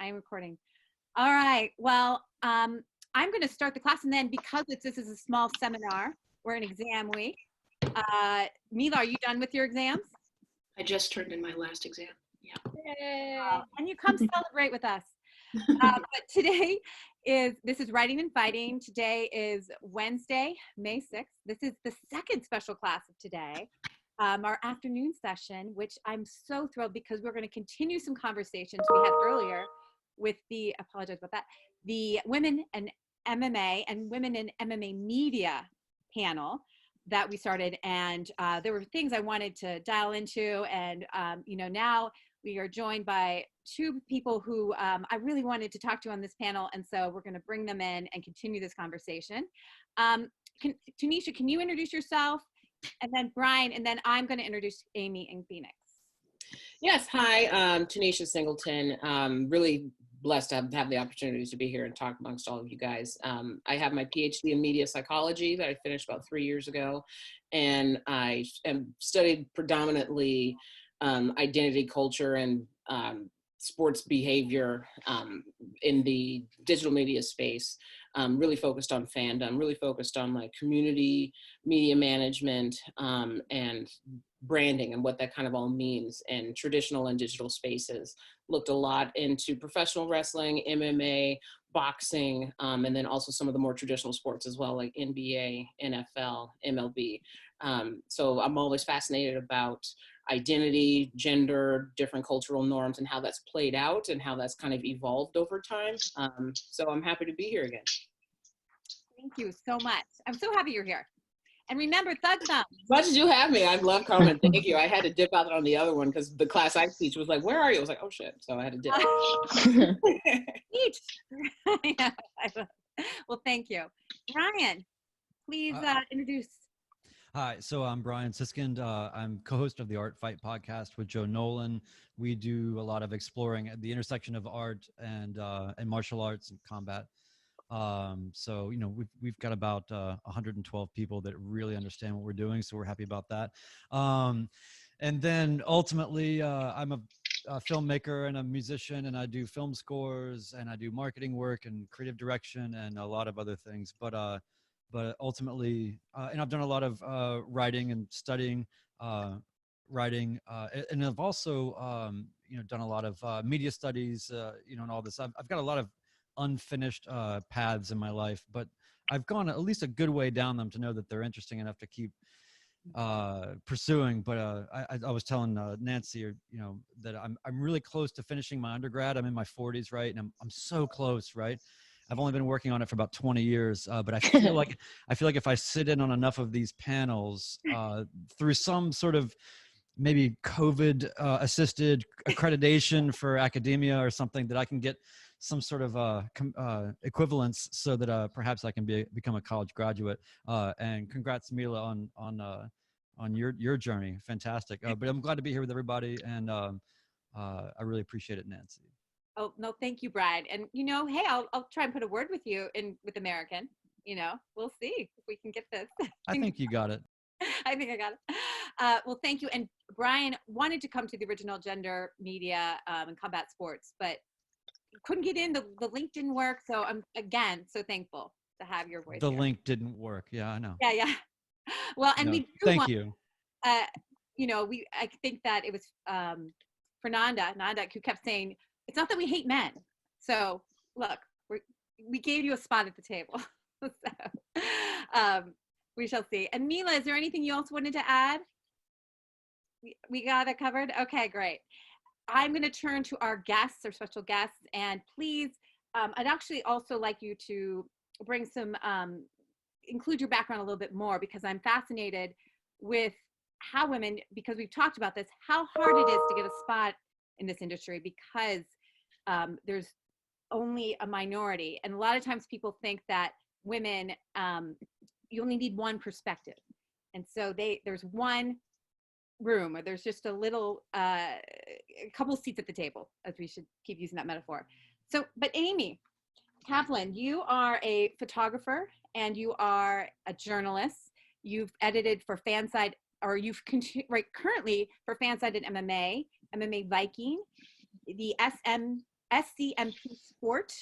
I am recording. All right. Well, I'm going to start the class, and then because this is a small seminar, we're in exam week. Milla, are you done with your exams? I just turned in my last exam. Yeah. Yay. And you come celebrate with us. But today this is Writing and Fighting. Today is Wednesday, May 6th. This is the second special class of today, our afternoon session, which I'm so thrilled because we're going to continue some conversations we had earlier with the, apologize about that, the Women in MMA and Women in MMA Media panel that we started. And there were things I wanted to dial into. And, now we are joined by two people who I really wanted to talk to on this panel. And so we're going to bring them in and continue this conversation. Tunisha, can you introduce yourself? And then Brian, and then I'm going to introduce Amy in Phoenix. Yes, hi, Tunisha Singleton. Really blessed to have the opportunity to be here and talk amongst all of you guys. I have my PhD in media psychology that I finished about 3 years ago, and I studied predominantly identity, culture, and sports behavior in the digital media space. Really focused on fandom, really focused on like community media management and branding and what that kind of all means in traditional and digital spaces. Looked a lot into professional wrestling, MMA, boxing, and then also some of the more traditional sports as well, like NBA, NFL, MLB. So I'm always fascinated about identity, gender, different cultural norms, and how that's played out and how that's kind of evolved over time. So I'm happy to be here again. Thank you so much. I'm so happy you're here. And remember, thug thumb. As much as you have me, I love comment. Thank you. I had to dip out on the other one because the class I teach was like, "Where are you?" I was like, "Oh shit!" So I had to dip. Yeah, well, thank you, Brian. Please introduce. Hi, so I'm Brian Siskind. I'm co-host of the Art Fight podcast with Joe Nolan. We do a lot of exploring at the intersection of art and martial arts and combat. So we've got about 112 people that really understand what we're doing, so we're happy about that. And then ultimately, I'm a filmmaker and a musician, and I do film scores and I do marketing work and creative direction and a lot of other things. But ultimately, and I've done a lot of writing and studying writing, and I've also done a lot of media studies, and all this. I've got a lot of unfinished paths in my life, but I've gone at least a good way down them to know that they're interesting enough to keep pursuing. But I was telling Nancy, that I'm really close to finishing my undergrad. I'm in my 40s, right, and I'm so close, right. I've only been working on it for about 20 years, but I feel like if I sit in on enough of these panels through some sort of maybe COVID assisted accreditation for academia or something, that I can get some sort of equivalence so that perhaps I can become a college graduate. And congrats, Milla, on your journey. Fantastic. But I'm glad to be here with everybody, and I really appreciate it, Nancy. Oh, no, thank you, Brian. And, hey, I'll try and put a word with you with American, we'll see if we can get this. I think you got it. I think I got it. Well, thank you. And Brian wanted to come to the original gender media and combat sports, but couldn't get in. The link didn't work. So I'm, again, so thankful to have your voice. The link didn't work. Yeah, I know. Yeah. Well, and we do thank you. I think that it was Fernanda who kept saying, it's not that we hate men. So look, we gave you a spot at the table. So, we shall see. And Milla, is there anything you also wanted to add? We got it covered? Okay, great. I'm going to turn to our guests, our special guests, and please, I'd actually also like you to bring some, include your background a little bit more, because I'm fascinated with how women, because we've talked about this, how hard it is to get a spot in this industry, because there's only a minority. And a lot of times people think that women, you only need one perspective. And so there's one room, or there's just a little, a couple seats at the table, as we should keep using that metaphor. So, but Amy Kaplan, you are a photographer and you are a journalist. You've edited for Fansided, or you've currently for Fansided MMA, MMAViking, the SCMP Sport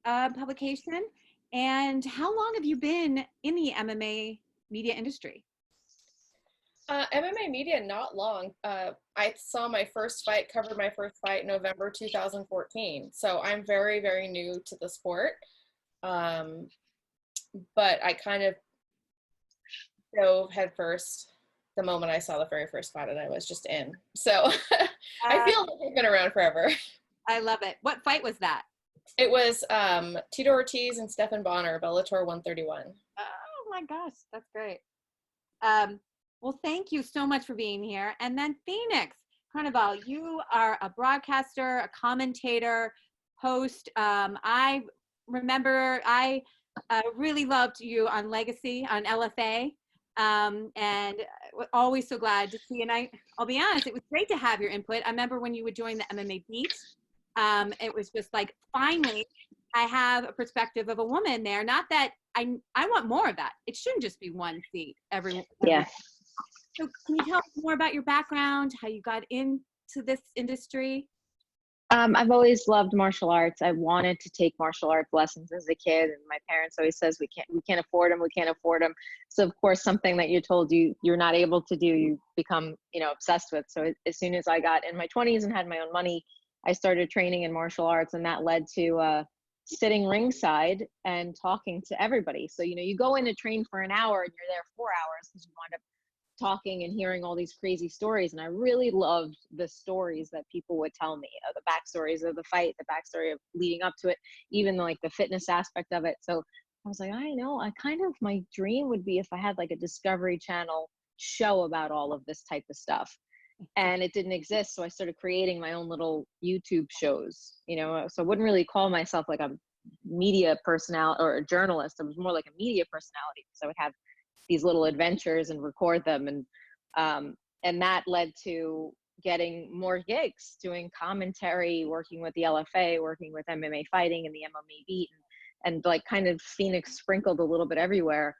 publication. And how long have you been in the MMA media industry? MMA media, not long. I saw my first fight, covered my first fight in November 2014. So I'm very, very new to the sport. But I kind of dove headfirst the moment I saw the very first fight, and I was just in. So I feel like I've been around forever. I love it. What fight was that? It was Tito Ortiz and Stephan Bonner, Bellator 131. Oh my gosh, that's great. Well, thank you so much for being here. And then Phoenix, Carnevale, you are a broadcaster, a commentator, host. I remember I really loved you on Legacy, on LFA, and always so glad to see. And I'll be honest, it was great to have your input. I remember when you would join the MMA Beat. It was just like, finally, I have a perspective of a woman there. Not that I want more of that. It shouldn't just be one seat every. Yeah. So can you tell us more about your background, how you got into this industry? I've always loved martial arts. I wanted to take martial arts lessons as a kid, and my parents always says we can't afford them. So of course, something that you're told you're not able to do, you become obsessed with. So as soon as I got in my 20s and had my own money, I started training in martial arts, and that led to sitting ringside and talking to everybody. So you go in to train for an hour and you're there 4 hours because you wind up talking and hearing all these crazy stories. And I really loved the stories that people would tell me, the backstories of the fight, the backstory of leading up to it, even like the fitness aspect of it. So I was like, my dream would be if I had like a Discovery Channel show about all of this type of stuff. And it didn't exist. So I started creating my own little YouTube shows, so I wouldn't really call myself like a media personality or a journalist. I was more like a media personality, because I would have these little adventures and record them. And that led to getting more gigs, doing commentary, working with the LFA, working with MMA fighting and the MMAViking, and like kind of Phoenix sprinkled a little bit everywhere.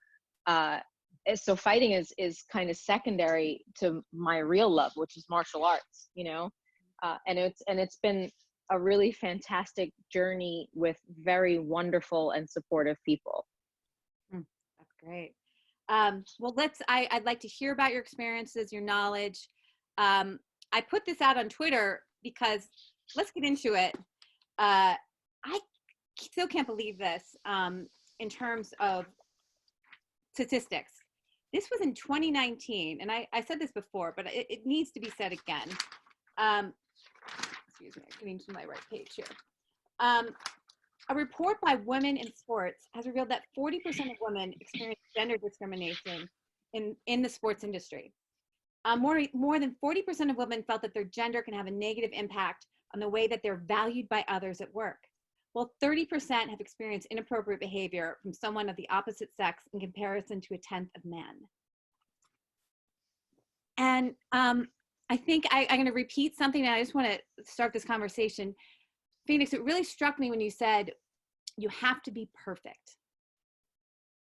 So fighting is kind of secondary to my real love, which is martial arts, and it's been a really fantastic journey with very wonderful and supportive people. That's great. Well, I'd like to hear about your experiences, your knowledge. I put this out on Twitter because let's get into it. I still can't believe this in terms of statistics. This was in 2019, and I said this before, but it needs to be said again. Excuse me, I'm getting to my right page here. A report by Women in Sports has revealed that 40% of women experience gender discrimination in the sports industry. More than 40% of women felt that their gender can have a negative impact on the way that they're valued by others at work. While 30% have experienced inappropriate behavior from someone of the opposite sex in comparison to a tenth of men. And I think I'm going to repeat something, and I just want to start this conversation. Phoenix, it really struck me when you said you have to be perfect.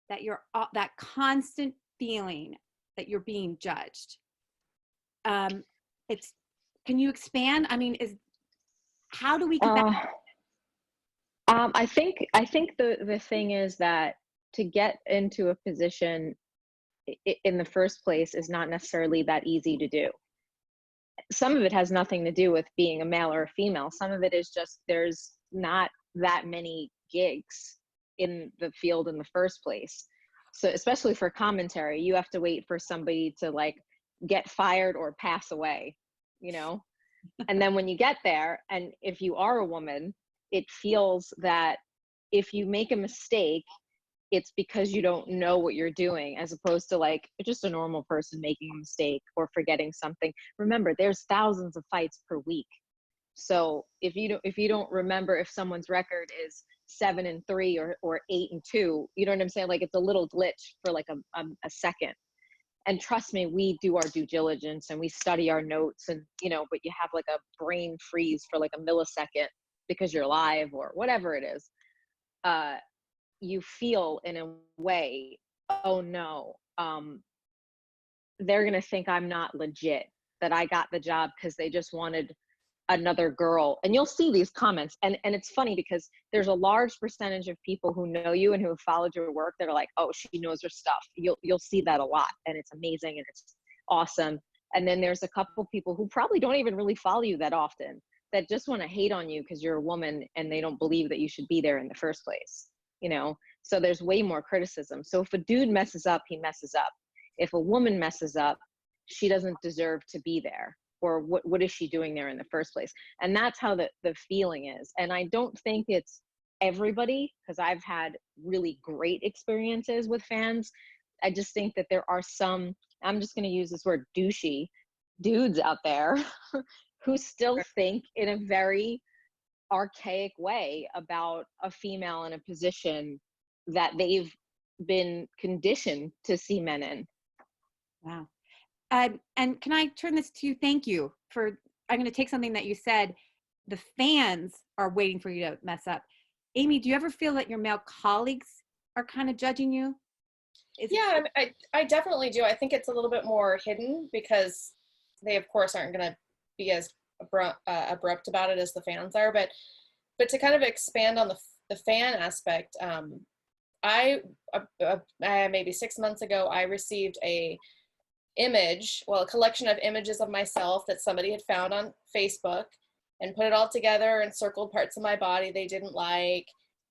That that constant feeling that you're being judged. Can you expand? I mean, how do we get back? I think the thing is that to get into a position in the first place is not necessarily that easy to do. Some of it has nothing to do with being a male or a female. Some of it is just there's not that many gigs in the field in the first place. So especially for commentary, you have to wait for somebody to like get fired or pass away, and then when you get there, and if you are a woman, it feels that if you make a mistake, it's because you don't know what you're doing, as opposed to like just a normal person making a mistake or forgetting something. Remember, there's thousands of fights per week. So if you don't remember if someone's record is 7-3 or 8-2, you know what I'm saying? Like it's a little glitch for like a second. And trust me, we do our due diligence and we study our notes, and but you have like a brain freeze for like a millisecond because you're live or whatever it is. You feel in a way, oh no, they're gonna think I'm not legit, that I got the job because they just wanted another girl, and you'll see these comments, and it's funny because there's a large percentage of people who know you and who have followed your work that are like, oh, she knows her stuff. You'll see that a lot, and it's amazing and it's awesome. And then there's a couple people who probably don't even really follow you that often, that just want to hate on you because you're a woman and they don't believe that you should be there in the first place, you know? So there's way more criticism. So if a dude messes up, he messes up. If a woman messes up, she doesn't deserve to be there. Or what is she doing there in the first place? And that's how the feeling is. And I don't think it's everybody, because I've had really great experiences with fans. I just think that there are some, I'm just going to use this word, douchey dudes out there who still think in a very archaic way about a female in a position that they've been conditioned to see men in. Wow. And can I turn this to you? Thank you for, I'm going to take something that you said. The fans are waiting for you to mess up. Amy, do you ever feel that your male colleagues are kind of judging you? Yeah, I definitely do. I think it's a little bit more hidden because they, of course, aren't going to be as abrupt about it as the fans are. But to kind of expand on the fan aspect, maybe 6 months ago, I received a collection of images of myself that somebody had found on Facebook and put it all together and circled parts of my body they didn't like.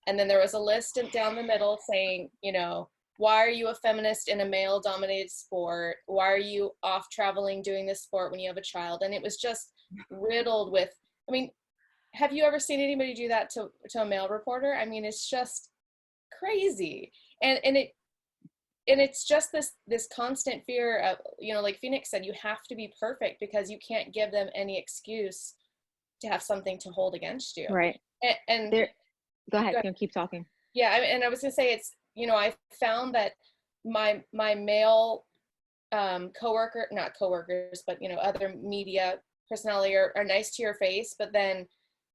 And then there was a list down the middle saying, you know, why are you a feminist in a male-dominated sport? Why are you off traveling doing this sport when you have a child? And it was just riddled with, I mean, have you ever seen anybody do that to a male reporter? I mean, it's just crazy. And it's just this constant fear of, you know, like Phoenix said, you have to be perfect because you can't give them any excuse to have something to hold against you. Right. And go ahead. Keep talking. Yeah. And I was going to say, it's, you know, I found that my male not coworkers, but, you know, other media personality are nice to your face. But then,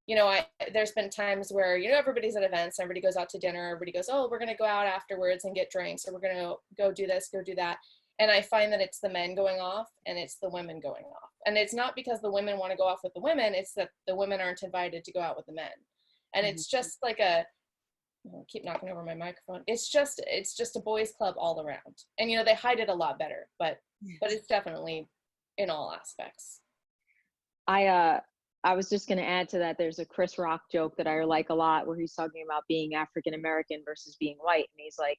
you know, there's been times where, you know, everybody's at events, everybody goes out to dinner, everybody goes, oh, we're going to go out afterwards and get drinks, or we're going to go do this, go do that. And I find that it's the men going off and it's the women going off. And it's not because the women want to go off with the women, it's that the women aren't invited to go out with the men. And it's just like I'll keep knocking over my microphone. It's just a boys club all around. And, you know, they hide it a lot better, but it's definitely in all aspects. I was just going to add to that. There's a Chris Rock joke that I like a lot where he's talking about being African-American versus being white. And he's like,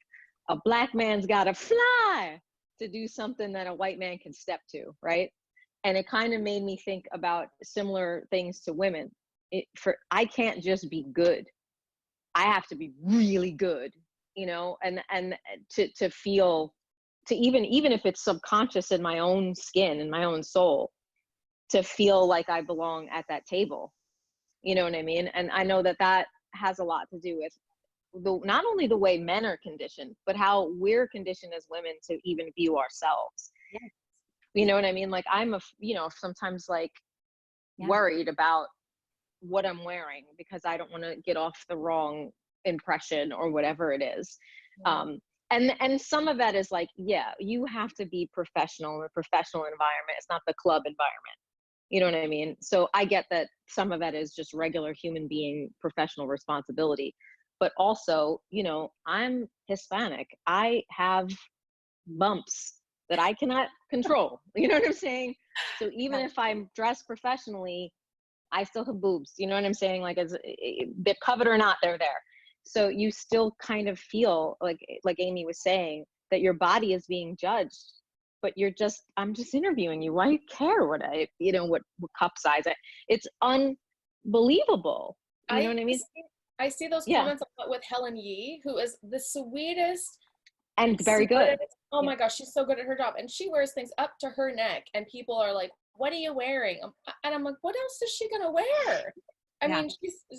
a black man's got to fly to do something that a white man can step to. Right. And it kind of made me think about similar things to women. I can't just be good. I have to be really good, you know, and to feel, to even if it's subconscious in my own skin, in my own soul, to feel like I belong at that table. You know what I mean? And I know that has a lot to do with not only the way men are conditioned, but how we're conditioned as women to even view ourselves. Yes. You know what I mean? Like I'm sometimes like worried about what I'm wearing because I don't want to get off the wrong impression or whatever it is. And some of that is like, yeah, you have to be professional in a professional environment. It's not the club environment. You know what I mean? So I get that some of that is just regular human being professional responsibility. But also, you know, I'm Hispanic. I have bumps that I cannot control. You know what I'm saying? So even if I'm dressed professionally, I still have boobs. You know what I'm saying? Like, they're covered or not, they're there. So you still kind of feel like Amy was saying, that your body is being judged. But I'm just interviewing you. Why do you care what cup size? It's unbelievable. You know what I mean? I see those comments with Helen Yee, who is the sweetest and very good. Oh my gosh, she's so good at her job. And she wears things up to her neck and people are like, what are you wearing? And I'm like, what else is she going to wear? I mean,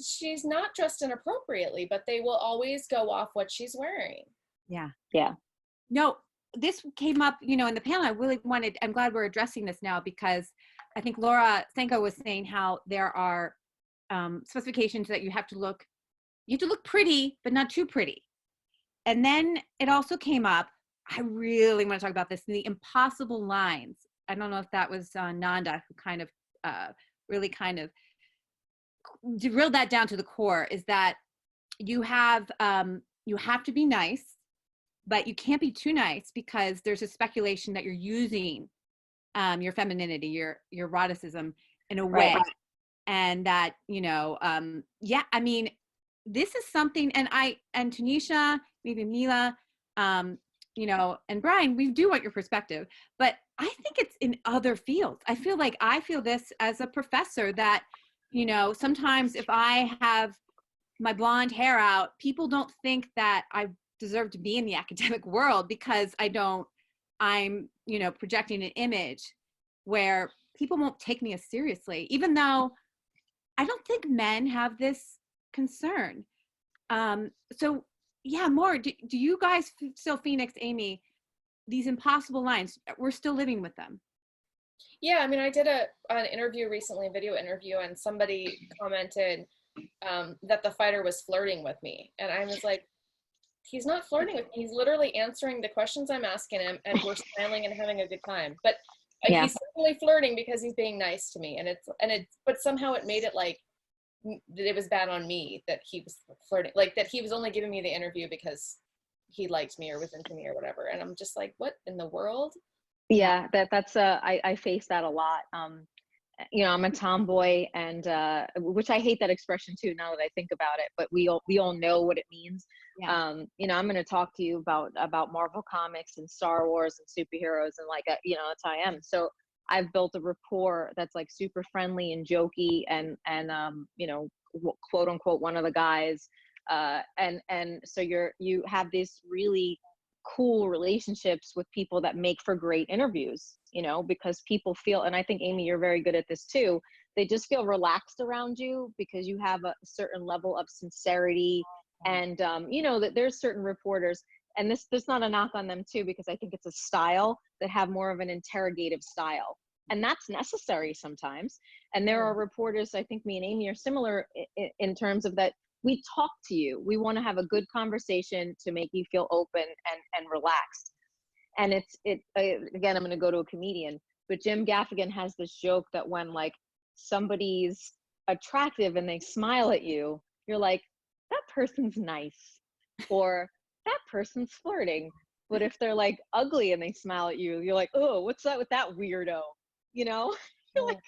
she's not dressed inappropriately, but they will always go off what she's wearing. Yeah. Yeah. No, this came up, you know, in the panel. I'm glad we're addressing this now because I think Laura Senko was saying how there are specifications that you have to look pretty, but not too pretty. And then it also came up, I really want to talk about this, the impossible lines. I don't know if that was Nanda who kind of really kind of drill that down to the core is that you have to be nice, but you can't be too nice because there's a speculation that you're using your femininity, your eroticism in a way, and that, yeah, I mean, this is something, and Tunisha, maybe Milla, and Brian, we do want your perspective, but I think it's in other fields. I feel this as a professor that, sometimes if I have my blonde hair out, people don't think that I deserve to be in the academic world because I'm projecting an image where people won't take me as seriously, even though I don't think men have this concern. So yeah, more, do you guys still, Phoenix, Amy, these impossible lines, we're still living with them? Yeah, I mean, I did an interview recently, a video interview, and somebody commented that the fighter was flirting with me. And I was like, he's not flirting with me. He's literally answering the questions I'm asking him, and we're smiling and having a good time. But he's certainly flirting because he's being nice to me. But somehow it made it like that it was bad on me that he was flirting, like that he was only giving me the interview because he liked me or was into me or whatever. And I'm just like, what in the world? Yeah, that's I face that a lot. I'm a tomboy, and which I hate that expression too now that I think about it, but we all know what it means. Yeah. I'm going to talk to you about Marvel Comics and Star Wars and superheroes, and that's how I am. So I've built a rapport that's like super friendly and jokey, and quote unquote one of the guys, and so you have these really cool relationships with people that make for great interviews, because people feel, and I think, Amy, you're very good at this too, they just feel relaxed around you because you have a certain level of sincerity. And that there's certain reporters, and there's not a knock on them too, because I think it's a style that have more of an interrogative style, and that's necessary sometimes. And there are reporters, I think me and Amy are similar in terms of that. We talk to you. We want to have a good conversation to make you feel open and relaxed. And again, I'm going to go to a comedian, but Jim Gaffigan has this joke that when like somebody's attractive and they smile at you, you're like, that person's nice, or that person's flirting. But if they're like ugly and they smile at you, you're like, oh, what's that with that weirdo? You're like,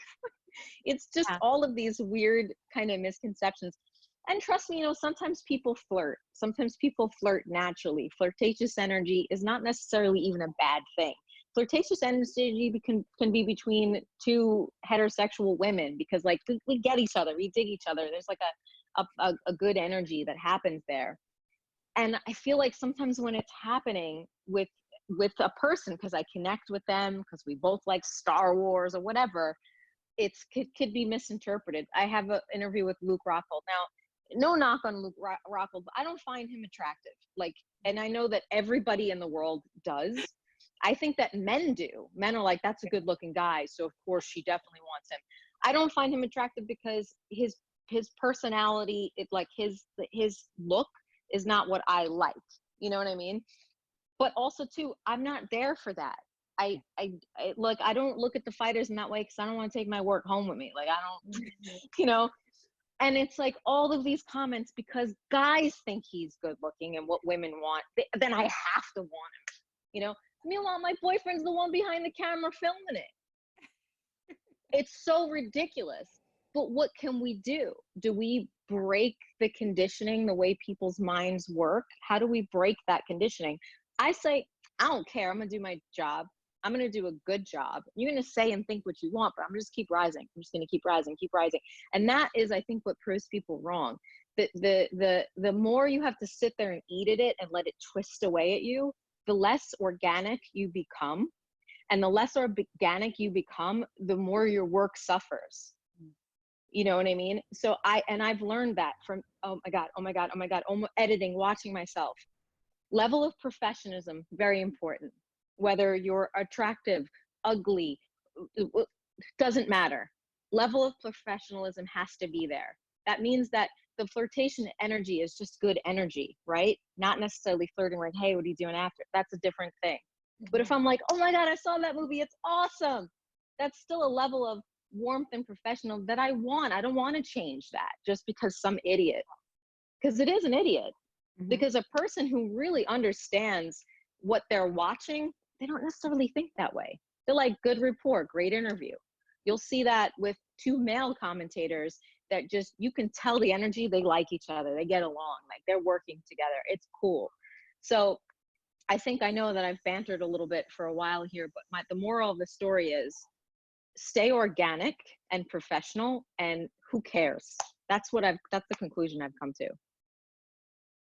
it's just all of these weird kind of misconceptions. And trust me, sometimes people flirt. Sometimes people flirt naturally. Flirtatious energy is not necessarily even a bad thing. Flirtatious energy can be between two heterosexual women, because like we get each other, we dig each other. There's like a good energy that happens there. And I feel like sometimes when it's happening with a person, because I connect with them, because we both like Star Wars or whatever, it could be misinterpreted. I have an interview with Luke Rockhold. Now, no knock on Luke Rockhold, but I don't find him attractive. And I know that everybody in the world does. I think that men do. Men are like, that's a good looking guy, so of course she definitely wants him. I don't find him attractive because his personality, his look is not what I like. You know what I mean? But also too, I'm not there for that. I don't look at the fighters in that way because I don't want to take my work home with me. Like I don't, And it's like all of these comments because guys think he's good looking and what women want, then I have to want him, Meanwhile, my boyfriend's the one behind the camera filming it. It's so ridiculous. But what can we do? Do we break the conditioning, the way people's minds work? How do we break that conditioning? I say, I don't care. I'm going to do my job. I'm going to do a good job. You're going to say and think what you want, but I'm going to just keep rising. I'm just going to keep rising. And that is, I think, what proves people wrong. The more you have to sit there and eat at it and let it twist away at you, the less organic you become. And the less organic you become, the more your work suffers. You know what I mean? So I've learned that from, oh my God, editing, watching myself. Level of professionalism, very important. Whether you're attractive, ugly, doesn't matter. Level of professionalism has to be there. That means that the flirtation energy is just good energy, right? Not necessarily flirting like, hey, what are you doing after? That's a different thing. But if I'm like, oh my God, I saw that movie, it's awesome. That's still a level of warmth and professional that I want. I don't want to change that just because some idiot, because it is an idiot. Mhm. Because a person who really understands what they're watching, they don't necessarily think that way. They're like, good report, great interview. You'll see that with two male commentators that just, you can tell the energy, they like each other, they get along, like they're working together. It's cool. So I think I know that I've bantered a little bit for a while here, but the moral of the story is stay organic and professional, and who cares? That's the conclusion I've come to.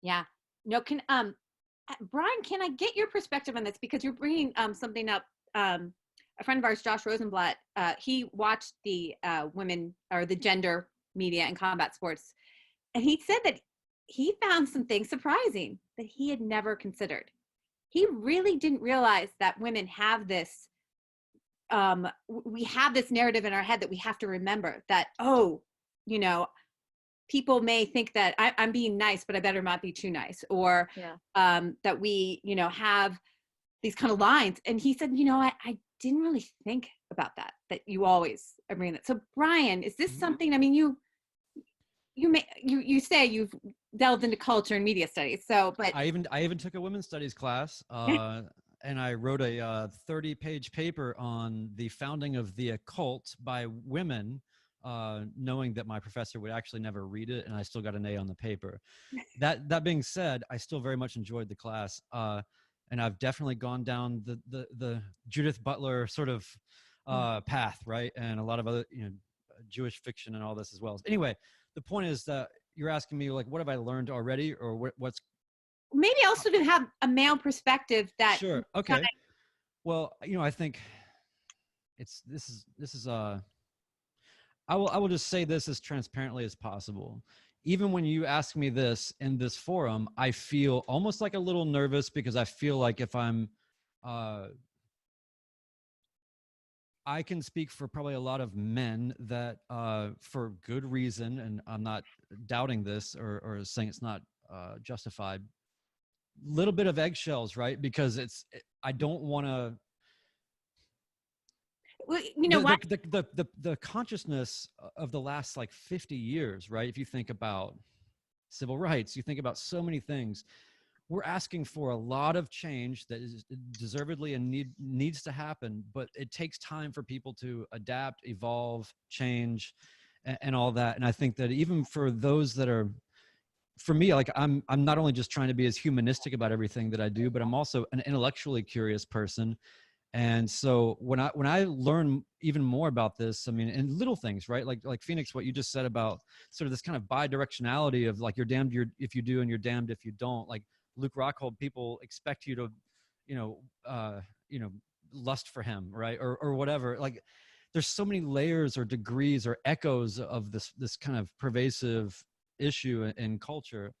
Yeah. No, Brian, can I get your perspective on this? Because you're bringing something up. A friend of ours, Josh Rosenblatt, he watched the women or the gender media in combat sports. And he said that he found some things surprising that he had never considered. He really didn't realize that women have this, we have this narrative in our head that we have to remember that, oh, you know, people may think that I'm being nice, but I better not be too nice. Or that we, you know, have these kind of lines. And he said, you know, I didn't really think about that you always are bringing that. So Brian, is this something, I mean, you say you've delved into culture and media studies. So, but I even took a women's studies class, and I wrote a 30-page paper on the founding of the occult by women, knowing that my professor would actually never read it, and I still got an A on the paper. That being said, I still very much enjoyed the class, and I've definitely gone down the Judith Butler sort of path, right, and a lot of other, you know, Jewish fiction and all this as well. Anyway, the point is that you're asking me, like, what have I learned already, or what's maybe also to have a male perspective that. Sure. Okay. Well, you know, I think this is I will just say this as transparently as possible. Even when you ask me this in this forum, I feel almost like a little nervous, because I feel like if I'm I can speak for probably a lot of men that for good reason, and I'm not doubting this or saying it's not justified, little bit of eggshells, right? Because I don't want to. Well, you know what? The consciousness of the last like 50 years, right? If you think about civil rights, you think about so many things. We're asking for a lot of change that is deservedly and needs to happen, but it takes time for people to adapt, evolve, change, and all that. And I think that even for those that are, for me, like I'm not only just trying to be as humanistic about everything that I do, but I'm also an intellectually curious person. And so when I learn even more about this, I mean, and little things, right? Like Phoenix, what you just said about sort of this kind of bi-directionality of like, you're damned if you do and you're damned if you don't. Like Luke Rockhold, people expect you to, you know, lust for him, right? Or whatever. Like there's so many layers or degrees or echoes of this kind of pervasive issue in culture.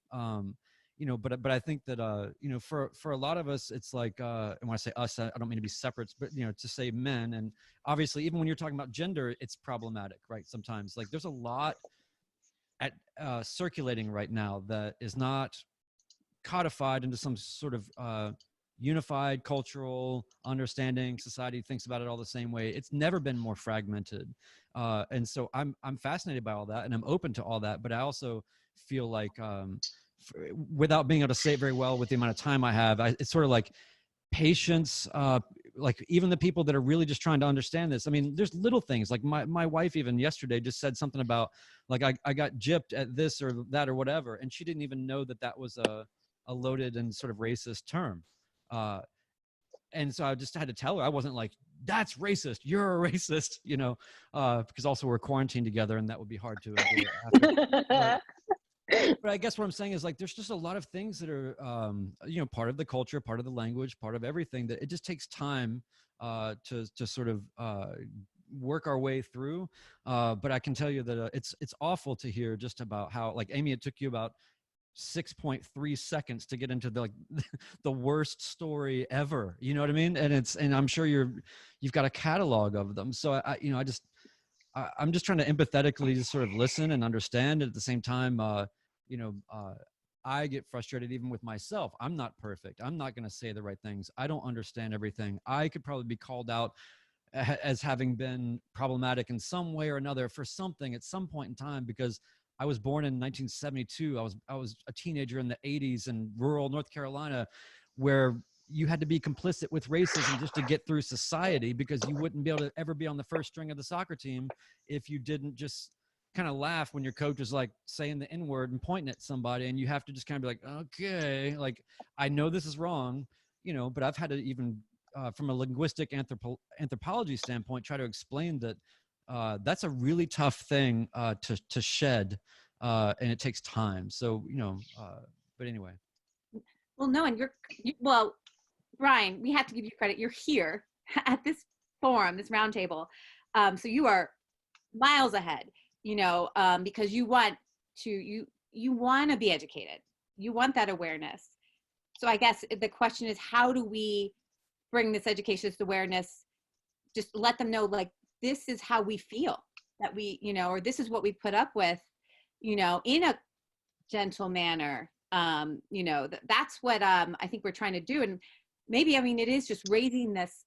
You know, but I think that you know, for a lot of us, it's like, and when I say us, I don't mean to be separate, but you know, to say men, and obviously even when you're talking about gender, it's problematic, right? Sometimes, like, there's a lot at circulating right now that is not codified into some sort of unified cultural understanding. Society thinks about it all the same way. It's never been more fragmented, and so I'm fascinated by all that, and I'm open to all that. But I also feel like, without being able to say it very well with the amount of time I have, it's sort of like patience. Like even the people that are really just trying to understand this. I mean, there's little things like my wife even yesterday just said something about like I got gypped at this or that or whatever, and she didn't even know that was a loaded and sort of racist term. And so I just had to tell her. I wasn't like, that's racist, you're a racist, you know, because also we're quarantined together and that would be hard to endure after. But I guess what I'm saying is, like, there's just a lot of things that are, you know, part of the culture, part of the language, part of everything, that it just takes time to sort of work our way through. But I can tell you that it's awful to hear just about how, like, Amy, it took you about 6.3 seconds to get into the like the worst story ever. You know what I mean? And I'm sure you've got a catalog of them. So I'm just trying to empathetically just sort of listen and understand. And at the same time, you know, I get frustrated even with myself. I'm not perfect. I'm not going to say the right things. I don't understand everything. I could probably be called out as having been problematic in some way or another for something at some point in time, because I was born in 1972. I was a teenager in the 80s in rural North Carolina, where you had to be complicit with racism just to get through society, because you wouldn't be able to ever be on the first string of the soccer team if you didn't just kind of laugh when your coach is like saying the N-word and pointing at somebody, and you have to just kind of be like, okay, like, I know this is wrong, you know, but I've had to even from a linguistic anthropology standpoint try to explain that that's a really tough thing to shed, and it takes time. So, you know, but anyway. Well, no, and well, Brian, we have to give you credit. You're here at this forum, this roundtable. So you are miles ahead, you know, because you want to be educated. You want that awareness. So I guess the question is, how do we bring this education, this awareness, just let them know, like, this is how we feel, that we, you know, or this is what we put up with, you know, in a gentle manner. You know, that's what I think we're trying to do. And maybe, I mean, it is just raising this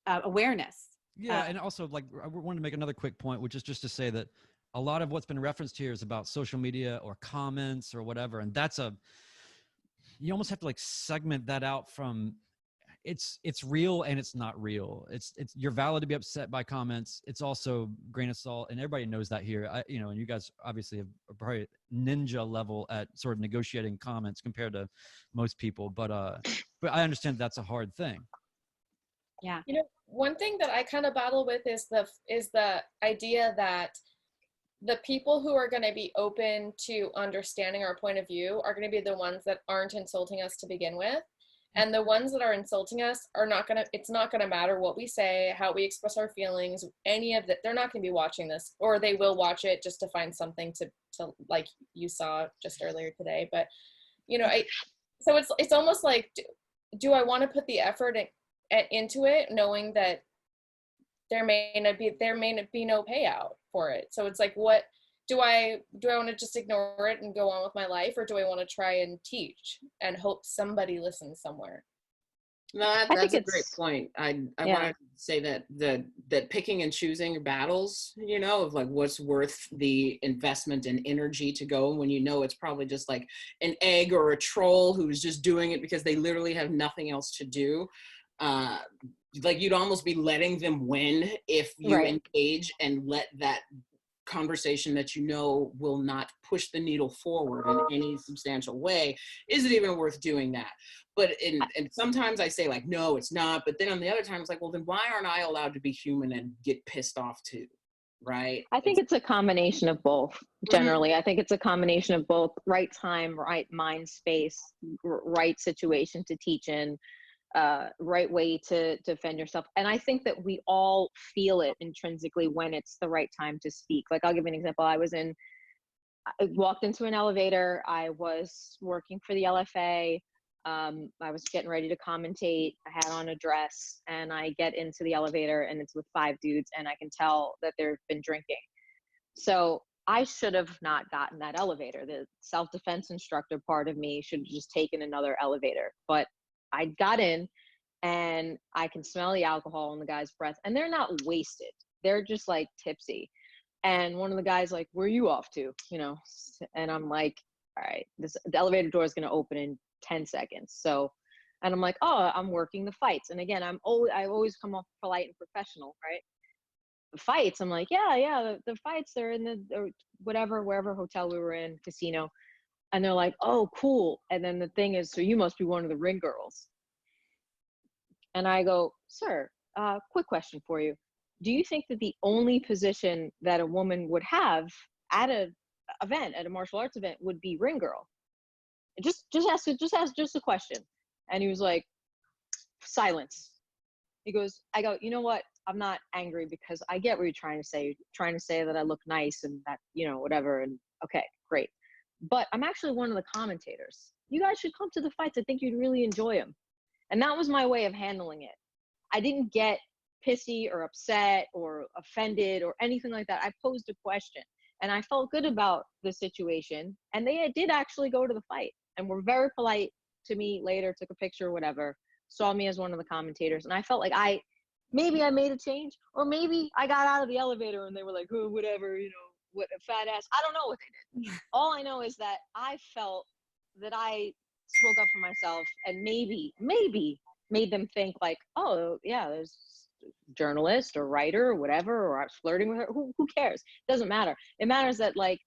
awareness. Yeah, and also, like, I wanted to make another quick point, which is just to say that a lot of what's been referenced here is about social media or comments or whatever, and you almost have to like segment that out from it's real and it's not real. It's you're valid to be upset by comments. It's also grain of salt, and everybody knows that here. You know, and you guys obviously have probably ninja level at sort of negotiating comments compared to most people, but I understand that's a hard thing. Yeah. You know, one thing that I kind of battle with is the idea that the people who are going to be open to understanding our point of view are going to be the ones that aren't insulting us to begin with. And the ones that are insulting us are not going to, it's not going to matter what we say, how we express our feelings, any of that. They're not going to be watching this, or they will watch it just to find something to like you saw just earlier today. But, you know, so it's almost like, do I want to put the effort into it, knowing that there may not be no payout for it? So it's like, what do I want to just ignore it and go on with my life, or do I want to try and teach and hope somebody listens somewhere? No, that's a great point. I want to say that picking and choosing your battles, you know, of like what's worth the investment and energy to go when you know it's probably just like an egg or a troll who's just doing it because they literally have nothing else to do. Like, you'd almost be letting them win if you engage and let that conversation that you know will not push the needle forward in any substantial way. Is it even worth doing that? But and sometimes I say, like, no, it's not. But then on the other time, it's like, well, then why aren't I allowed to be human and get pissed off too? Right? I think it's a combination of both. Generally, I think it's a combination of both. Right time, right mind space, right situation to teach in, right way to defend yourself. And I think that we all feel it intrinsically when it's the right time to speak. Like, I'll give you an example. I walked into an elevator. I was working for the LFA. I was getting ready to commentate. I had on a dress, and I get into the elevator, and it's with 5 dudes, and I can tell that they've been drinking. So I should have not gotten that elevator. The self-defense instructor part of me should have just taken another elevator. But I got in, and I can smell the alcohol in the guy's breath, and they're not wasted. They're just like tipsy. And one of the guys like, "Where are you off to?" You know, and I'm like, all right, the elevator door is going to open in 10 seconds. So, and I'm like, oh, I'm working the fights. And again, I always come off polite and professional, right? The fights, I'm like, yeah, the fights, they're in the wherever hotel we were in, casino. And they're like, oh, cool. And then the thing is, so you must be one of the ring girls. And I go, sir, quick question for you. Do you think that the only position that a woman would have at a martial arts event would be ring girl? Just ask a question. And he was like, silence. He goes, I go, you know what? I'm not angry because I get what you're trying to say. You're trying to say that I look nice and that, you know, whatever. And okay, great. But I'm actually one of the commentators. You guys should come to the fights. I think you'd really enjoy them. And that was my way of handling it. I didn't get pissy or upset or offended or anything like that. I posed a question, and I felt good about the situation. And they did actually go to the fight and were very polite to me later, took a picture or whatever, saw me as one of the commentators. And I felt like maybe I made a change, or maybe I got out of the elevator and they were like, oh, whatever, what a fat ass. I don't know what they did. All I know is that I felt that I spoke up for myself, and maybe made them think like, oh yeah, there's a journalist or writer or whatever, or I was flirting with her. Who cares? Doesn't matter. It matters that like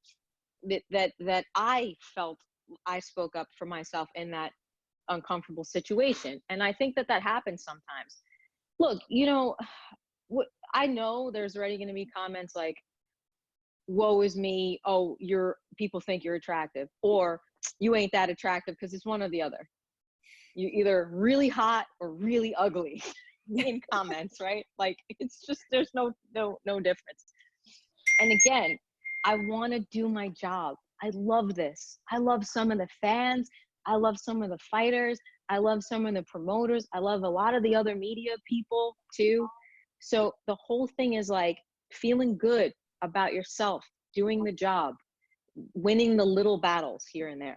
that I felt I spoke up for myself in that uncomfortable situation. And I think that happens sometimes. Look, I know there's already going to be comments like, woe is me, oh, people think you're attractive, or you ain't that attractive, because it's one or the other. You're either really hot or really ugly in comments, right? Like, it's just, there's no difference. And again, I want to do my job. I love this. I love some of the fans. I love some of the fighters. I love some of the promoters. I love a lot of the other media people too. So the whole thing is like feeling good about yourself, doing the job, winning the little battles here and there.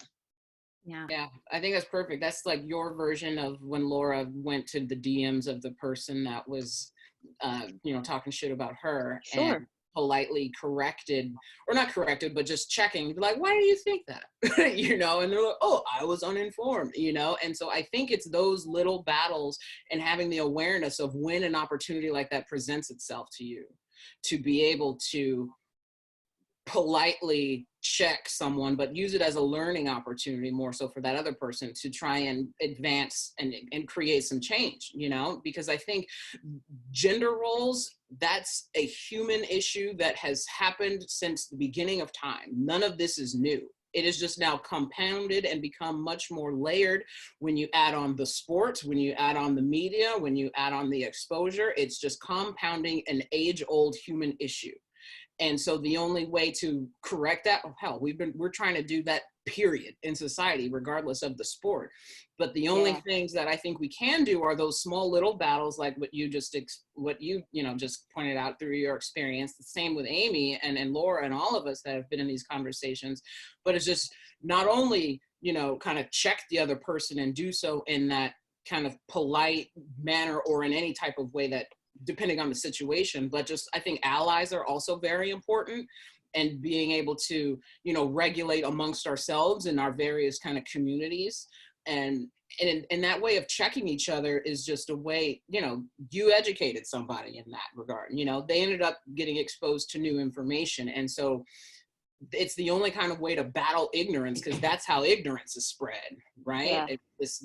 Yeah, I think that's perfect. That's like your version of when Laura went to the DMs of the person that was, talking shit about her. Sure. And politely corrected, or not corrected, but just checking, like, why do you think that? And they're like, oh, I was uninformed, and so I think it's those little battles and having the awareness of when an opportunity like that presents itself to you, to be able to politely check someone, but use it as a learning opportunity more so for that other person to try and advance and create some change, because I think gender roles, that's a human issue that has happened since the beginning of time. None of this is new. It is just now compounded and become much more layered when you add on the sport, when you add on the media, when you add on the exposure. It's just compounding an age-old human issue. And so the only way to correct that, we're trying to do that, period, in society, regardless of the sport. But the only things that I think we can do are those small little battles, like what you just pointed out through your experience. The same with Amy and Laura and all of us that have been in these conversations. But it's just not only, kind of check the other person and do so in that kind of polite manner or in any type of way that, depending on the situation, but just, I think allies are also very important, and being able to, regulate amongst ourselves in our various kind of communities. And that way of checking each other is just a way, you educated somebody in that regard, they ended up getting exposed to new information. And so it's the only kind of way to battle ignorance, because that's how ignorance is spread, right? Yeah. It's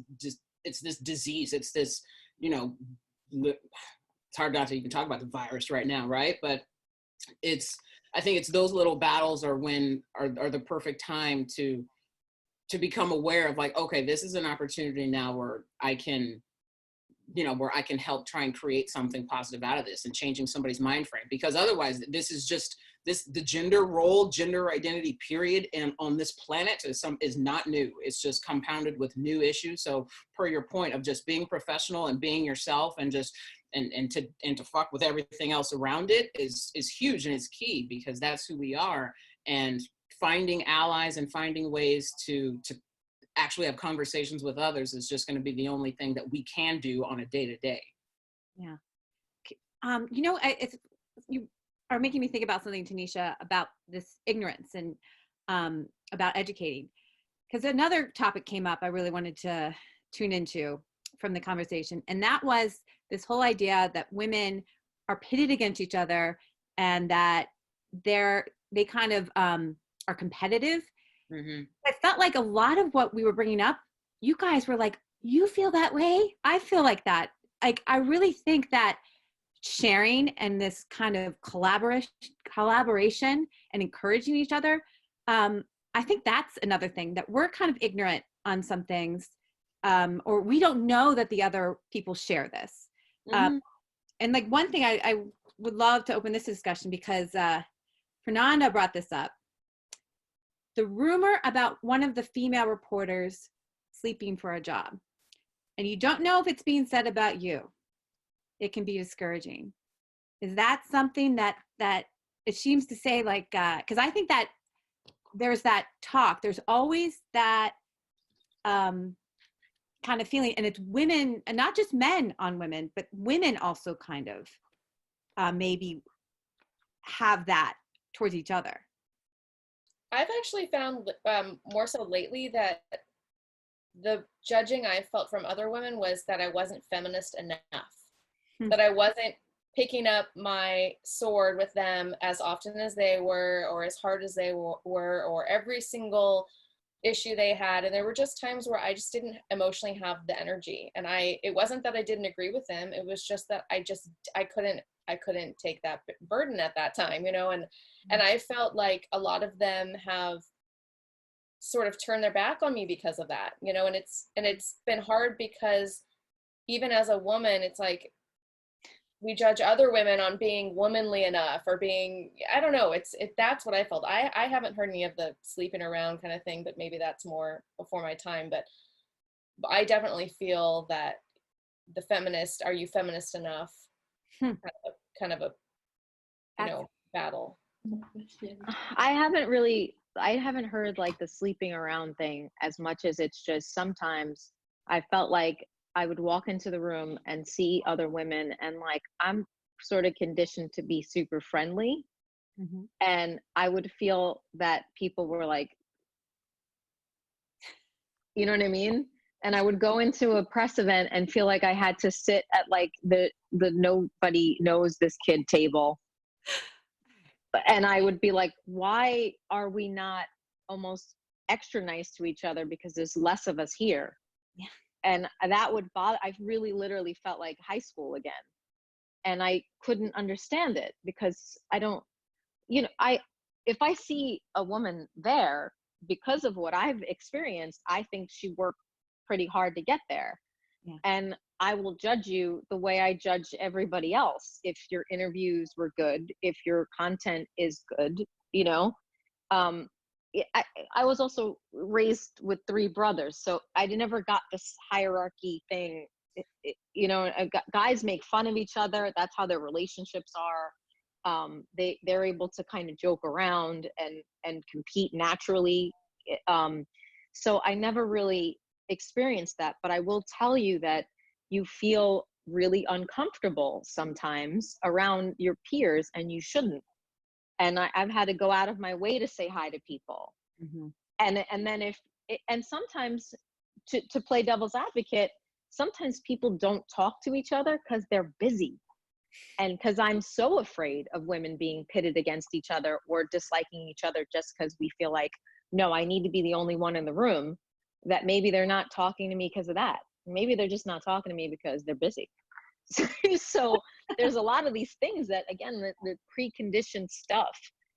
this disease. It's this, it's hard not to even talk about the virus right now, right? But I think it's those little battles are the perfect time to become aware of, like, okay, this is an opportunity now where I can help try and create something positive out of this and changing somebody's mind frame. Because otherwise, this is just the gender role, gender identity period, and on this planet is not new. It's just compounded with new issues. So per your point of just being professional and being yourself, and just and to fuck with everything else around it is huge, and it's key, because that's who we are. And finding allies and finding ways to actually have conversations with others is just going to be the only thing that we can do on a day-to-day. Yeah. You are making me think about something, Tunisha, about this ignorance and about educating. Because another topic came up I really wanted to tune into from the conversation, and that was this whole idea that women are pitted against each other, and that they kind of are competitive. Mm-hmm. I felt like a lot of what we were bringing up, you guys were like, you feel that way? I feel like that. Like, I really think that sharing and this kind of collaboration and encouraging each other, I think that's another thing, that we're kind of ignorant on some things, or we don't know that the other people share this. Mm-hmm. And like one thing I would love to open this discussion, because Fernanda brought this up. The rumor about one of the female reporters sleeping for a job, and you don't know if it's being said about you. It can be discouraging. Is that something that it seems to say, like, because I think that there's that talk. There's always that kind of feeling, and it's women, and not just men on women, but women also kind of maybe have that towards each other. I've actually found more so lately that the judging I felt from other women was that I wasn't feminist enough, that I wasn't picking up my sword with them as often as they were, or as hard as they were, or every single issue they had. And there were just times where I just didn't emotionally have the energy. And it wasn't that I didn't agree with them. It was just that I couldn't take that burden at that time, you know, and I felt like a lot of them have sort of turned their back on me because of that, you know, and it's been hard because even as a woman, it's like, we judge other women on being womanly enough or being, I don't know, that's what I felt. I haven't heard any of the sleeping around kind of thing, but maybe that's more before my time. But I definitely feel that the feminist, are you feminist enough? Kind of a you know, battle. I haven't heard like the sleeping around thing as much as it's just sometimes I felt like I would walk into the room and see other women, and like I'm sort of conditioned to be super friendly. Mm-hmm. And I would feel that people were like, you know what I mean? And I would go into a press event and feel like I had to sit at like the nobody knows this kid table. And I would be like, why are we not almost extra nice to each other because there's less of us here? Yeah. And that would bother, I really literally felt like high school again. And I couldn't understand it because I don't, you know, if I see a woman there because of what I've experienced, I think she worked pretty hard to get there. Yeah. And I will judge you the way I judge everybody else. If your interviews were good, if your content is good, you know. I was also raised with 3 brothers, so I never got this hierarchy thing. You know, guys make fun of each other. That's how their relationships are. They're able to kind of joke around and compete naturally. So I never really experienced that, but I will tell you that you feel really uncomfortable sometimes around your peers, and you shouldn't. And I've had to go out of my way to say hi to people. mm-hmm. And then and sometimes to play devil's advocate, sometimes people don't talk to each other because they're busy. And because I'm so afraid of women being pitted against each other or disliking each other just because we feel like, no, I need to be the only one in the room, that maybe they're not talking to me because of that. Maybe they're just not talking to me because they're busy. So there's a lot of these things that, again, the preconditioned stuff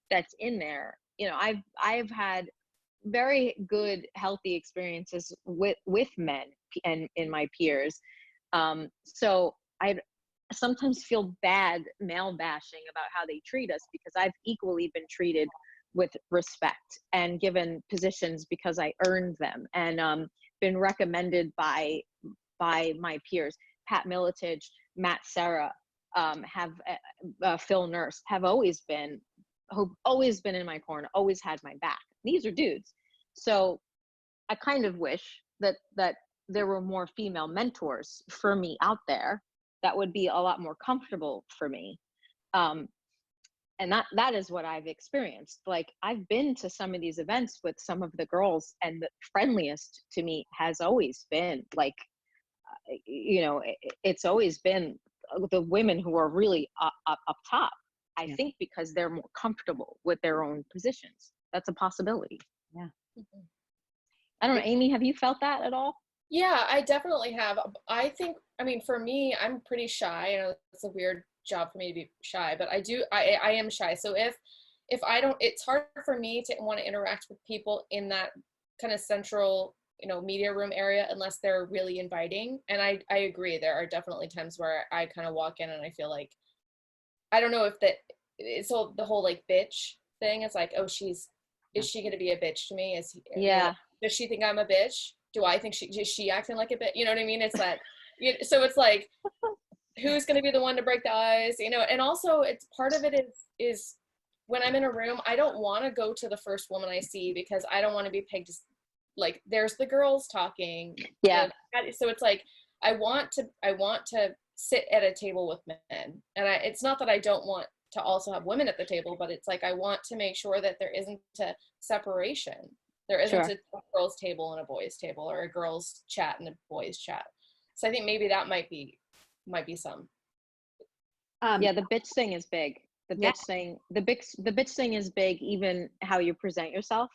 that's in there. You know, I've had very good, healthy experiences with men and in my peers. So I sometimes feel bad male bashing about how they treat us, because I've equally been treated with respect and given positions because I earned them, and been recommended by my peers. Pat Miletich, Matt Serra, Phil Nurse have always been in my corner, always had my back. These are dudes. So I kind of wish that there were more female mentors for me out there that would be a lot more comfortable for me. And that is what I've experienced. Like, I've been to some of these events with some of the girls, and the friendliest to me has always been like, you know, it's always been the women who are really up top. I think because they're more comfortable with their own positions. That's a possibility. Yeah. Mm-hmm. I don't know, Amy, have you felt that at all? Yeah, I definitely have. I think, I mean, for me, I'm pretty shy. You know, it's a weird job for me to be shy, but I am shy. So if I don't, it's hard for me to want to interact with people in that kind of central, you know, media room area unless they're really inviting. And I agree. There are definitely times where I kind of walk in and I feel like, I don't know if it's all the whole like bitch thing. It's like, oh, is she going to be a bitch to me? Yeah. You know, does she think I'm a bitch? Do I think is she acting like a bitch? You know what I mean? It's that, so it's like, who's going to be the one to break the ice, you know? And also, it's part of it is when I'm in a room, I don't want to go to the first woman I see, because I don't want to be pegged like there's the girls talking. Yeah. So it's like I want to sit at a table with men, and it's not that I don't want to also have women at the table, but it's like I want to make sure that there isn't a separation. There isn't Sure. a girls' table and a boys' table, or a girls' chat and a boys' chat. So I think maybe that might be some. Yeah, the bitch thing is big. The Yeah. bitch thing is big, even how you present yourself.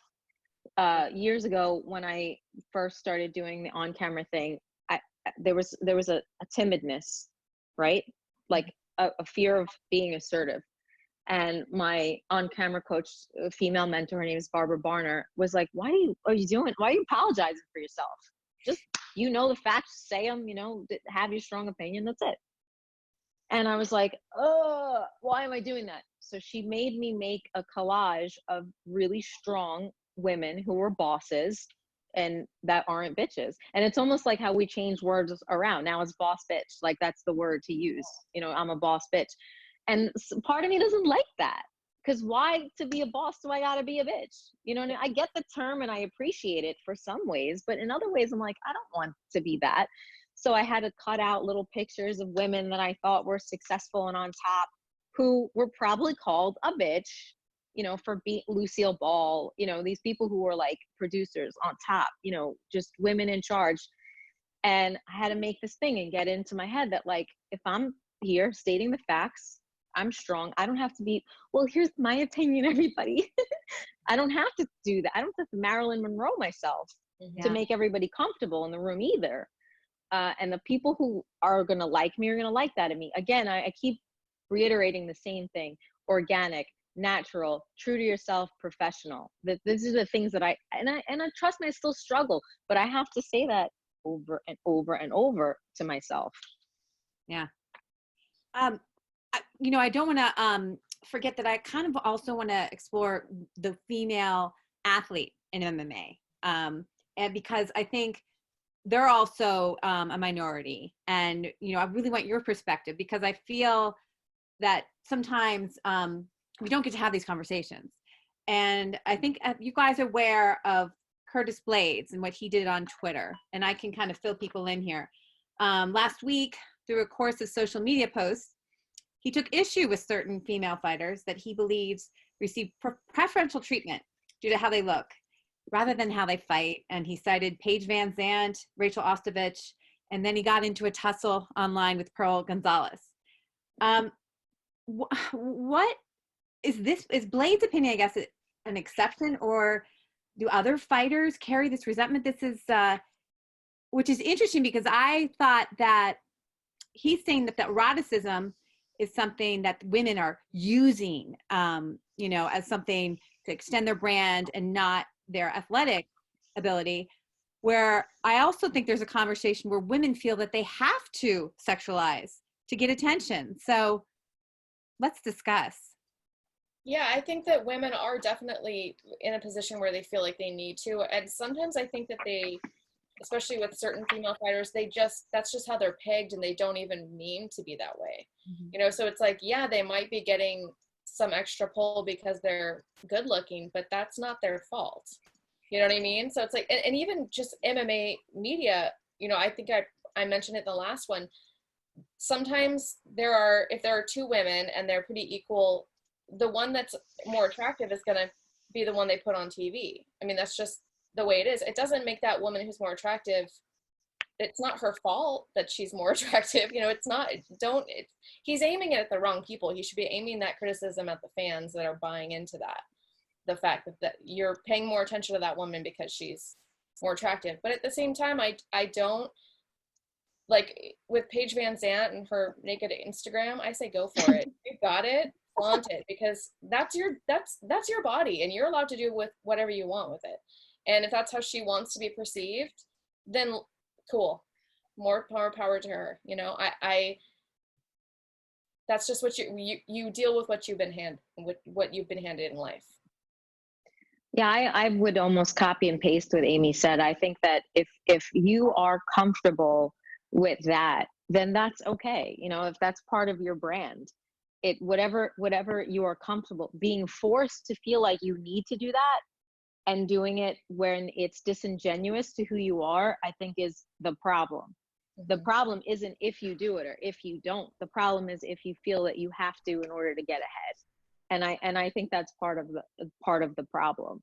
Years ago, when I first started doing the on-camera thing, there was a timidness, right? Like a fear of being assertive. And my on-camera coach, a female mentor, her name is Barbara Barner, was like, why are you apologizing for yourself? Just, the facts, say them, have your strong opinion, that's it. And I was like, oh, why am I doing that? So she made me make a collage of really strong women who were bosses and that aren't bitches. And it's almost like how we change words around. Now it's boss bitch. Like that's the word to use. I'm a boss bitch. And part of me doesn't like that. Because why, to be a boss, do I gotta be a bitch? I get the term and I appreciate it for some ways, but in other ways I'm like, I don't want to be that. So I had to cut out little pictures of women that I thought were successful and on top, who were probably called a bitch, for being Lucille Ball, these people who were like producers on top, just women in charge. And I had to make this thing and get into my head that like, if I'm here stating the facts, I'm strong. I don't have to be, well, here's my opinion, everybody. I don't have to do that. I don't have to Marilyn Monroe myself to make everybody comfortable in the room either. And the people who are going to like me are going to like that in me. Again, I keep reiterating the same thing: organic, natural, true to yourself, professional. These are the things that I trust me, I still struggle, but I have to say that over and over and over to myself. Yeah. I don't want to forget that I kind of also want to explore the female athlete in MMA. And because I think they're also a minority. And, I really want your perspective, because I feel that sometimes we don't get to have these conversations. And I think you guys are aware of Curtis Blades and what he did on Twitter. And I can kind of fill people in here. Last week, through a course of social media posts, he took issue with certain female fighters that he believes receive preferential treatment due to how they look rather than how they fight. And he cited Paige Van Zandt, Rachel Ostovich, and then he got into a tussle online with Pearl Gonzalez. What is this? Is Blade's opinion, I guess, an exception, or do other fighters carry this resentment? This is, which is interesting, because I thought that he's saying that the eroticism is something that women are using, as something to extend their brand and not their athletic ability, where I also think there's a conversation where women feel that they have to sexualize to get attention. So let's discuss. Yeah, I think that women are definitely in a position where they feel like they need to. And sometimes I think that they, especially with certain female fighters, that's just how they're pegged, and they don't even mean to be that way. Mm-hmm. So it's like, yeah, they might be getting some extra pull because they're good looking, but that's not their fault. You know what I mean? So it's like, and even just MMA media, I think I mentioned it in the last one. Sometimes if there are two women and they're pretty equal, the one that's more attractive is going to be the one they put on TV. I mean, that's just the way it is. It doesn't make that woman who's more attractive, it's not her fault that she's more attractive. It's not, he's aiming it at the wrong people. He should be aiming that criticism at the fans that are buying into that. The fact that you're paying more attention to that woman because she's more attractive. But at the same time, I don't, like with Paige Van Zandt and her naked Instagram, I say go for it. You got it, flaunt it, because that's your body, and you're allowed to do with whatever you want with it. And if that's how she wants to be perceived, then cool, more power to her. I that's just what you deal with what you've been handed in life. Yeah, I would almost copy and paste what Amy said. I think that if you are comfortable with that, then that's okay. If that's part of your brand, whatever you are comfortable, being forced to feel like you need to do that and doing it when it's disingenuous to who you are, I think is the problem. The problem isn't if you do it or if you don't. The problem is if you feel that you have to in order to get ahead. And I think that's part of the problem.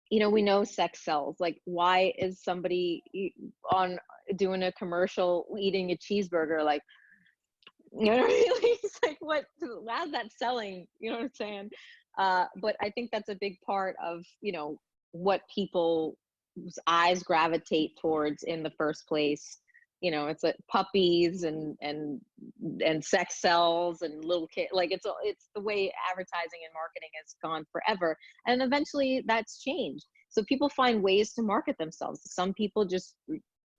You know, we know sex sells. Like, why is somebody on doing a commercial eating a cheeseburger? Like, you know what I mean? Like, it's like, how's that selling? You know what I'm saying? But I think that's a big part of, you know, what people's eyes gravitate towards in the first place. You know, it's like puppies and sex sells and little kids. Like, it's the way advertising and marketing has gone forever. And eventually that's changed. So people find ways to market themselves. Some people just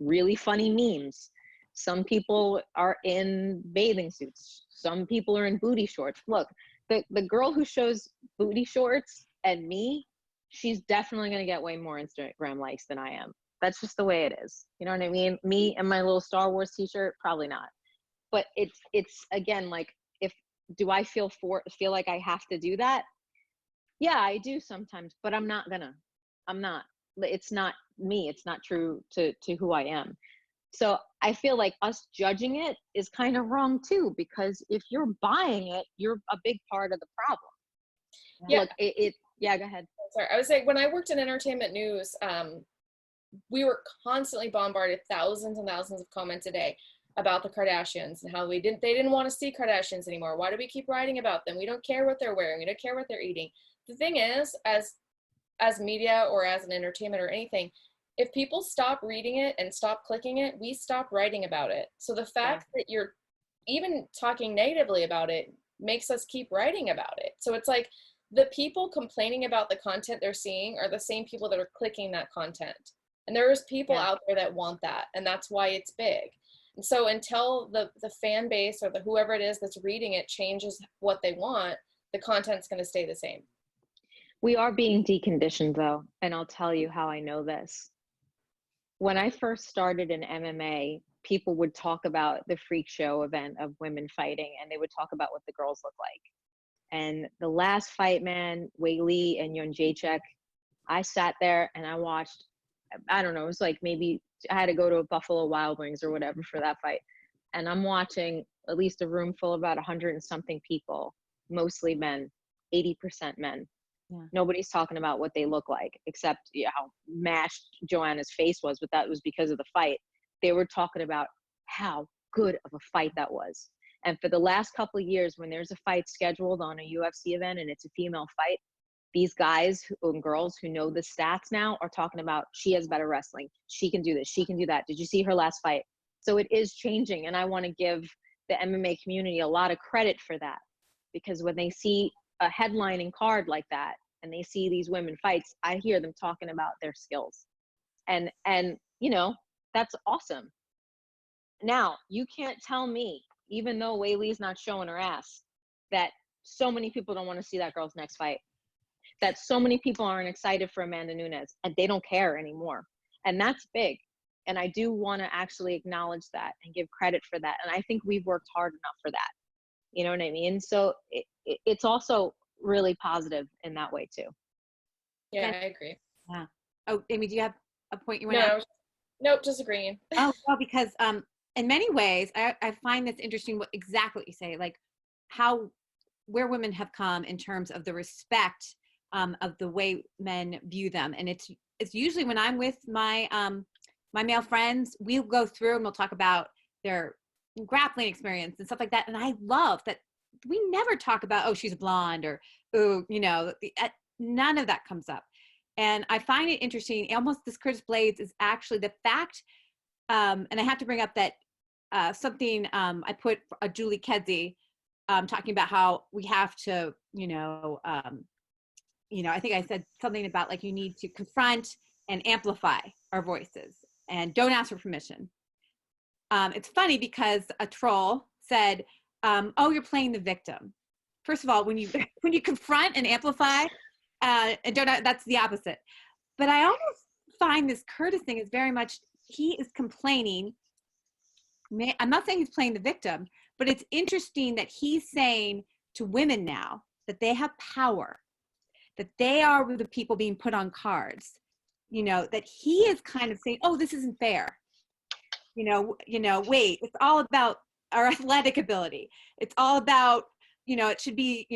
really funny memes. Some people are in bathing suits. Some people are in booty shorts. Look, the girl who shows booty shorts and me, she's definitely going to get way more Instagram likes than I am. That's just the way it is. You know what I mean? Me and my little Star Wars t-shirt, probably not. But it's again, like, do I feel like I have to do that? Yeah, I do sometimes, but I'm not. It's not me. It's not true to who I am. So I feel like us judging it is kind of wrong too, because if you're buying it, you're a big part of the problem. Yeah. Look, yeah, go ahead. Sorry, I was saying, when I worked in entertainment news, we were constantly bombarded thousands and thousands of comments a day about the Kardashians and how they didn't want to see Kardashians anymore. Why do we keep writing about them? We don't care what they're wearing. We don't care what they're eating. The thing is, as media or as an entertainment or anything, if people stop reading it and stop clicking it, we stop writing about it. So the fact that you're even talking negatively about it makes us keep writing about it. So it's like, the people complaining about the content they're seeing are the same people that are clicking that content. And there's people out there that want that, and that's why it's big. And so until the fan base or whoever it is that's reading it changes what they want, the content's going to stay the same. We are being deconditioned though, and I'll tell you how I know this. When I first started in MMA, people would talk about the freak show event of women fighting, and they would talk about what the girls look like. And the last fight, man, Wei Li and Yun Jacek, I sat there and I watched, I don't know, it was like maybe I had to go to a Buffalo Wild Wings or whatever for that fight. And I'm watching at least a room full of about 100 and something people, mostly men, 80% men. Yeah. Nobody's talking about what they look like, except how mashed Joanna's face was, but that was because of the fight. They were talking about how good of a fight that was. And for the last couple of years, when there's a fight scheduled on a UFC event and it's a female fight, these guys and girls who know the stats now are talking about, she has better wrestling. She can do this. She can do that. Did you see her last fight? So it is changing. And I want to give the MMA community a lot of credit for that, because when they see a headlining card like that and they see these women fights, I hear them talking about their skills. And you know, that's awesome. Now, you can't tell me, even though Wei Li's not showing her ass, that so many people don't want to see that girl's next fight, that so many people aren't excited for Amanda Nunes, and they don't care anymore. And that's big. And I do want to actually acknowledge that and give credit for that. And I think we've worked hard enough for that. You know what I mean? So it's also really positive in that way too. Yeah, I agree. Yeah. Oh, Amy, do you have a point you want No, to? nope, just agreeing. Oh, well, because in many ways, I find this interesting. Exactly what you say, like where women have come in terms of the respect of the way men view them, and it's usually when I'm with my my male friends, we'll go through and we'll talk about their grappling experience and stuff like that. And I love that we never talk about, oh, she's a blonde, or, oh, you know, none of that comes up. And I find it interesting. Almost this Curtis Blades is actually the fact, and I have to bring up that something I put Julie Kedzie talking about how we have to, you know, I think I said something about like you need to confront and amplify our voices and don't ask for permission. It's funny because a troll said, oh, you're playing the victim. First of all, when you confront and amplify, and don't, that's the opposite. But I almost find this Curtis thing is very much, he is complaining. I'm not saying he's playing the victim, but it's interesting that he's saying to women now that they have power, that they are the people being put on cards, that he is kind of saying, oh, this isn't fair. Wait, it's all about our athletic ability. It's all about, it should be,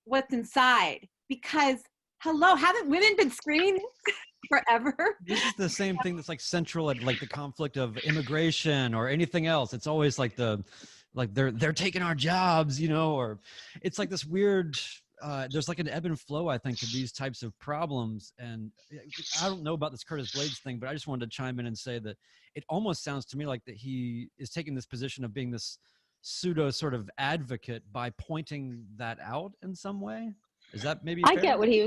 what's inside. Because, hello, haven't women been screaming forever? This is the same thing that's like central at like the conflict of immigration or anything else. It's always like they're taking our jobs, or it's like this weird, there's like an ebb and flow, I think, to these types of problems. And I don't know about this Curtis Blades thing, but I just wanted to chime in and say that it almost sounds to me like that he is taking this position of being this pseudo sort of advocate by pointing that out in some way. Is that maybe fair? I get what he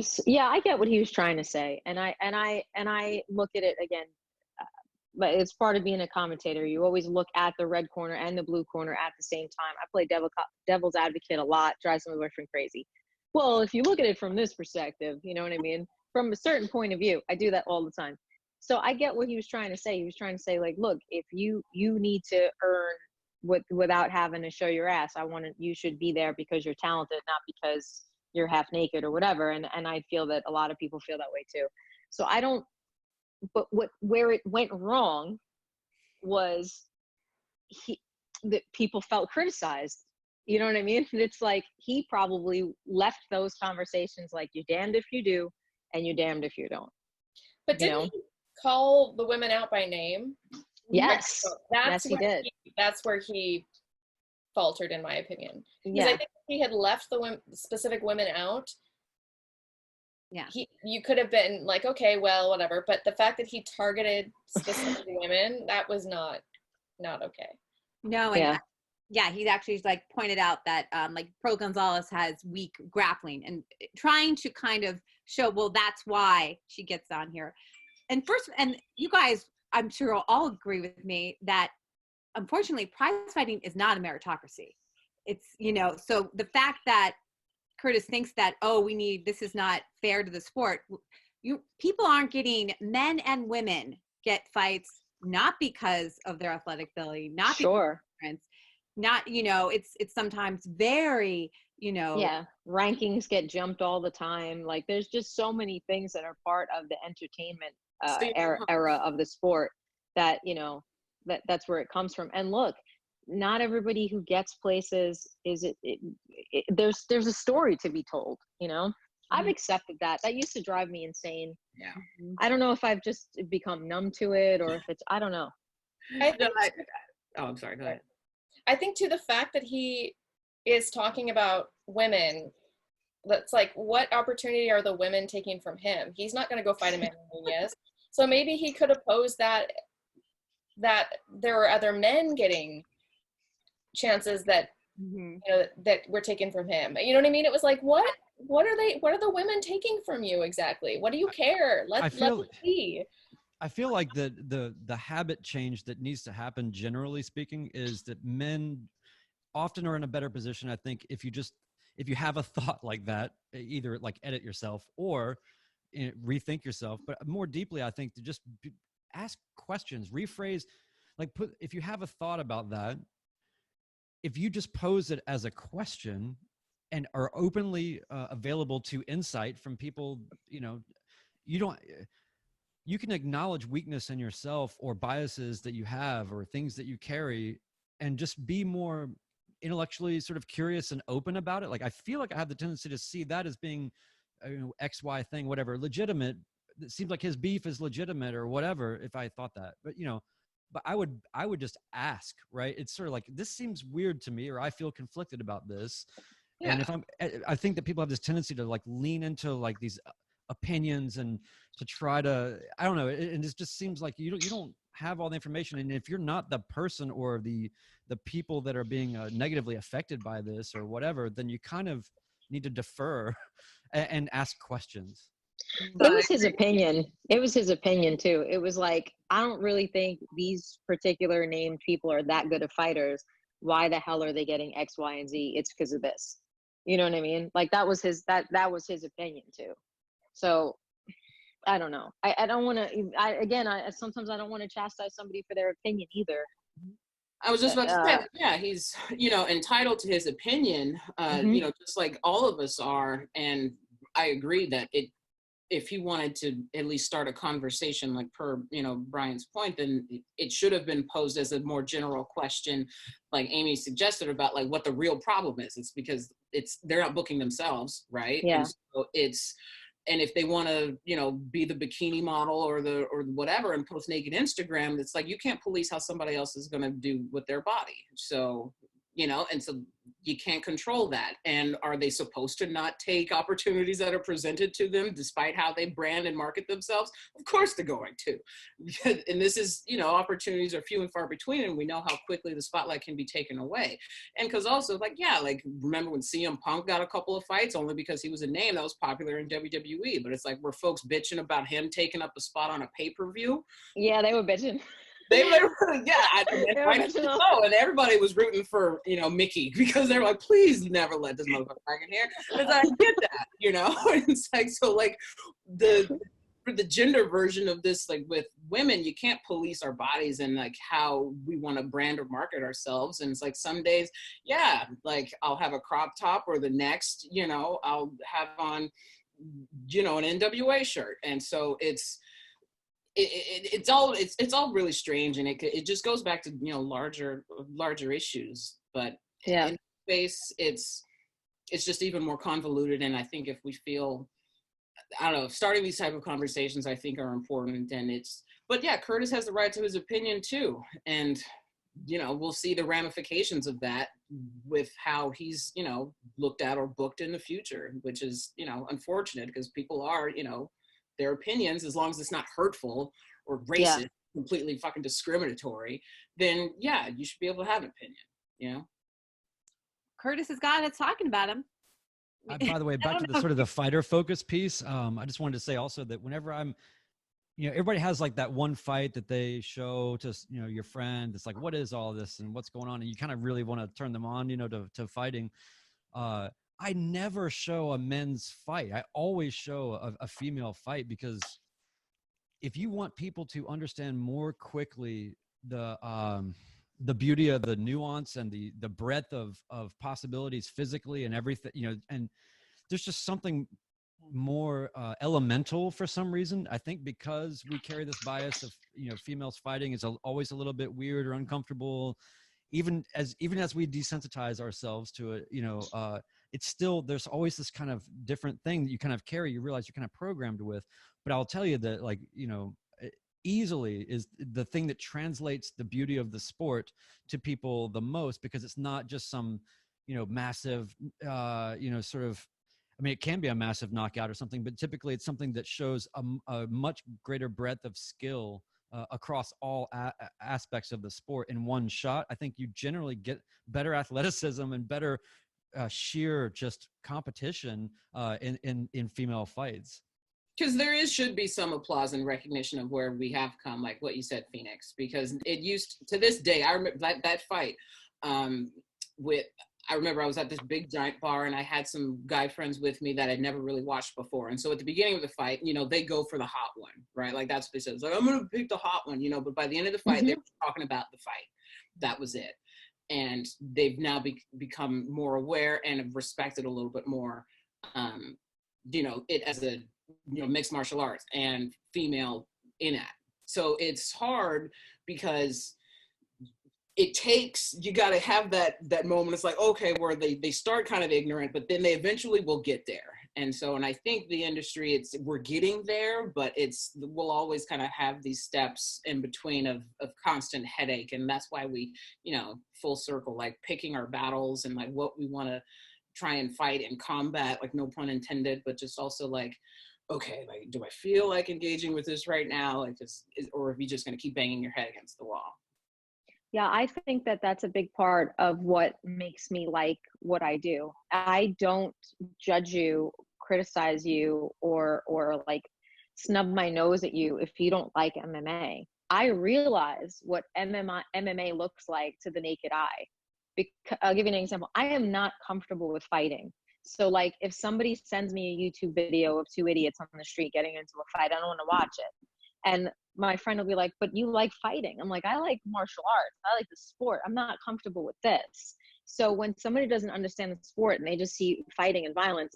was trying to say. And I look at it again, but it's part of being a commentator. You always look at the red corner and the blue corner at the same time. I play devil's advocate a lot, drives my boyfriend crazy. Well, if you look at it from this perspective, you know what I mean? From a certain point of view, I do that all the time. So I get what he was trying to say. He was trying to say, like, look, if you need to earn without having to show your ass, you should be there because you're talented, not because you're half naked or whatever. And I feel that a lot of people feel that way too. So but where it went wrong was that people felt criticized. You know what I mean? It's like he probably left those conversations like, you're damned if you do and you're damned if you don't. But didn't he call the women out by name? Yes. Yes, he did. That's where he faltered, in my opinion. Because I think if he had left the specific women out, you could have been like, okay, well, whatever. But the fact that he targeted specific women, that was not okay. No, and he actually like pointed out that like Pro Gonzalez has weak grappling and trying to kind of show, well, that's why she gets on here. And you guys, I'm sure will all agree with me that unfortunately prize fighting is not a meritocracy. It's, so the fact that Curtis thinks that, this is not fair to the sport. People aren't getting, men and women get fights, not because of their athletic ability, not because of not, it's sometimes very, rankings get jumped all the time. Like there's just so many things that are part of the entertainment era of the sport that, that's where it comes from. And look, not everybody who gets places there's a story to be told, I've accepted that. That used to drive me insane. Yeah. I don't know if I've just become numb to it or if it's, I don't know. I'm sorry, go ahead. I think too, the fact that he is talking about women, that's like, what opportunity are the women taking from him? He's not going to go fight Amanda Nunes. So maybe he could have posed that there were other men getting chances that that were taken from him. You know what I mean? It was like, what are the women taking from you exactly? What do you care? Let me see. I feel like the habit change that needs to happen, generally speaking, is that men often are in a better position. I think if you have a thought like that, either like edit yourself or rethink yourself, but more deeply, I think to just ask questions, rephrase, if you have a thought about that, if you just pose it as a question and are openly available to insight from people, you can acknowledge weakness in yourself or biases that you have or things that you carry and just be more intellectually sort of curious and open about it. Like, I feel like I have the tendency to see that as being XY thing, whatever, legitimate. It seems like his beef is legitimate or whatever, if I thought that, but I would just ask, right? It's sort of like, this seems weird to me, or I feel conflicted about this. Yeah. And I think that people have this tendency to like lean into like these opinions and to try to, I don't know. And it just seems like you don't have all the information. And if you're not the person or the people that are being negatively affected by this or whatever, then you kind of need to defer and ask questions. It was his opinion. It was his opinion too. It was like, I don't really think these particular named people are that good of fighters. Why the hell are they getting X, Y, and Z? It's because of this. You know what I mean? Like that was his opinion too. So I don't know. I don't want to, sometimes I don't want to chastise somebody for their opinion either. I was just about to say, yeah, he's, entitled to his opinion, just like all of us are. And I agree that if he wanted to at least start a conversation, like per, Brian's point, then it should have been posed as a more general question, like Amy suggested, about like what the real problem is. It's because they're not booking themselves, right? Yeah. And so and if they want to, be the bikini model or whatever and post naked Instagram, it's like, you can't police how somebody else is going to do with their body. So, and so you can't control that. And are they supposed to not take opportunities that are presented to them despite how they brand and market themselves? Of course they're going to. And this is, opportunities are few and far between, and we know how quickly the spotlight can be taken away. And because also, remember when CM Punk got a couple of fights only because he was a name that was popular in WWE, but it's like, were folks bitching about him taking up a spot on a pay-per-view? Yeah, they were bitching. They were, and everybody was rooting for, Mickey, because they're like, please never let this motherfucker back in here. And it's like, I get that, It's like, so like for the gender version of this, like with women, you can't police our bodies and like how we want to brand or market ourselves. And it's like some days, yeah, like I'll have a crop top, or the next, I'll have on, an NWA shirt. And so it's all really strange, and it just goes back to larger issues. But yeah, in space, it's just even more convoluted. And I think if we feel, I don't know, starting these type of conversations, I think are important. But yeah, Curtis has the right to his opinion too, and we'll see the ramifications of that with how he's looked at or booked in the future, which is unfortunate, because people are their opinions, as long as it's not hurtful or racist, completely fucking discriminatory, then yeah, you should be able to have an opinion, Curtis has got us talking about him. By the way, back to the sort of the fighter focus piece, I just wanted to say also that whenever I'm, everybody has like that one fight that they show to, your friend. It's like, what is all this and what's going on? And you kind of really want to turn them on, to fighting. I never show a men's fight. I always show a female fight, because if you want people to understand more quickly the beauty of the nuance and the breadth of possibilities physically and everything, and there's just something more elemental for some reason. I think because we carry this bias of, females fighting is always a little bit weird or uncomfortable, even as we desensitize ourselves to it, it's still, there's always this kind of different thing that you kind of carry, you realize you're kind of programmed with. But I'll tell you that, like, easily is the thing that translates the beauty of the sport to people the most, because it's not just some, massive, sort of, I mean, it can be a massive knockout or something, but typically it's something that shows a much greater breadth of skill across all aspects of the sport in one shot. I think you generally get better athleticism and better sheer just competition in female fights. Because should be some applause and recognition of where we have come, like what you said, Phoenix, because it used to this day. I remember that fight I remember I was at this big giant bar, and I had some guy friends with me that I'd never really watched before. And so at the beginning of the fight, they go for the hot one, right? Like that's what they said. It's like, I'm going to pick the hot one, but by the end of the fight, they were talking about the fight. That was it. And they've now become more aware and have respected a little bit more, it as a, mixed martial arts and female in it. So it's hard because you got to have that moment. It's like, okay, where they start kind of ignorant, but then they eventually will get there. And I think the industry, we're getting there, but we'll always kind of have these steps in between of constant headache. And that's why we, full circle, like picking our battles and like what we want to try and fight in combat, like no pun intended, but just also like, okay, like, do I feel like engaging with this right now? Like, or are you just going to keep banging your head against the wall? Yeah, I think that that's a big part of what makes me like what I do. I don't judge you, criticize you, or like snub my nose at you if you don't like MMA. I realize what MMA looks like to the naked eye. I'll give you an example. I am not comfortable with fighting. So like if somebody sends me a YouTube video of two idiots on the street getting into a fight, I don't want to watch it. And my friend will be like, but you like fighting. I'm like, I like martial arts. I like the sport. I'm not comfortable with this. So when somebody doesn't understand the sport and they just see fighting and violence,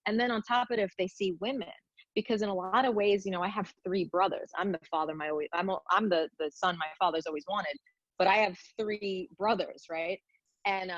and then on top of it, if they see women, because in a lot of ways, you know, I have 3 brothers. I'm the father I'm the son my father's always wanted, but I have 3 brothers, right? And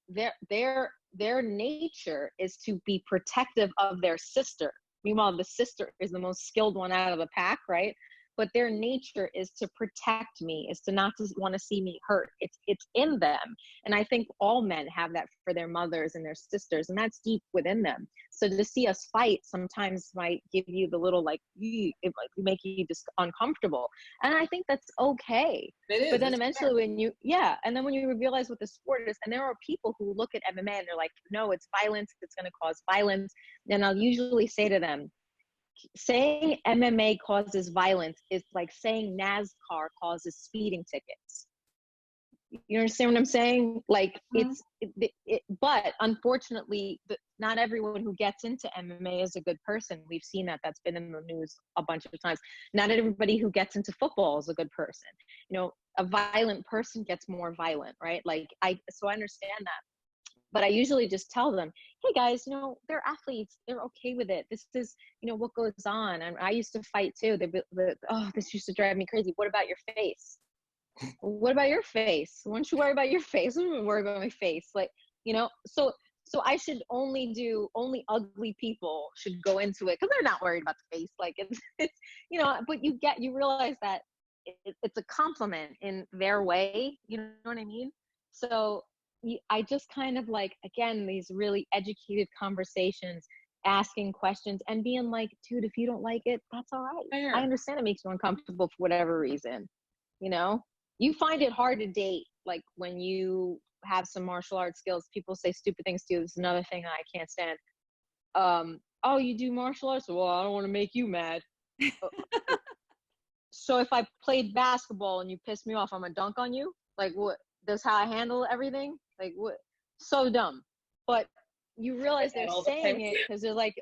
their nature is to be protective of their sister. Meanwhile, the sister is the most skilled one out of the pack, right? But their nature is to protect me, is to not to want to see me hurt. It's in them. And I think all men have that for their mothers and their sisters, and that's deep within them. So to see us fight sometimes might give you the little like, it might make you just uncomfortable. And I think that's okay. It is. But then It's eventually fair. and then when you realize what the sport is, and there are people who look at MMA and they're like, no, it's violence, it's going to cause violence. And I'll usually say to them, saying MMA causes violence is like saying NASCAR causes speeding tickets. You understand what I'm saying? Like but unfortunately, not everyone who gets into MMA is a good person. We've seen that. That's been in the news a bunch of times. Not everybody who gets into football is a good person. You know, a violent person gets more violent, right? So I understand that. But I usually just tell them, hey guys, you know, they're athletes. They're okay with it. This is, you know, what goes on. And I used to fight too. Oh, this used to drive me crazy. What about your face? What about your face? Why don't you worry about your face? I don't worry about my face. Like, you know, so I should only ugly people should go into it because they're not worried about the face. Like it's you know, but you realize that it's a compliment in their way. You know what I mean? So I just kind of like, again, these really educated conversations, asking questions and being like, dude, if you don't like it, that's all right. Fair. I understand it makes you uncomfortable for whatever reason. You know, you find it hard to date, like when you have some martial arts skills, people say stupid things to you. This is another thing that I can't stand. Oh, you do martial arts? Well, I don't want to make you mad. So if I played basketball and you piss me off, I'm gonna dunk on you? Like, what? That's how I handle everything? Like, what? So dumb. But you realize they're saying it because they're like,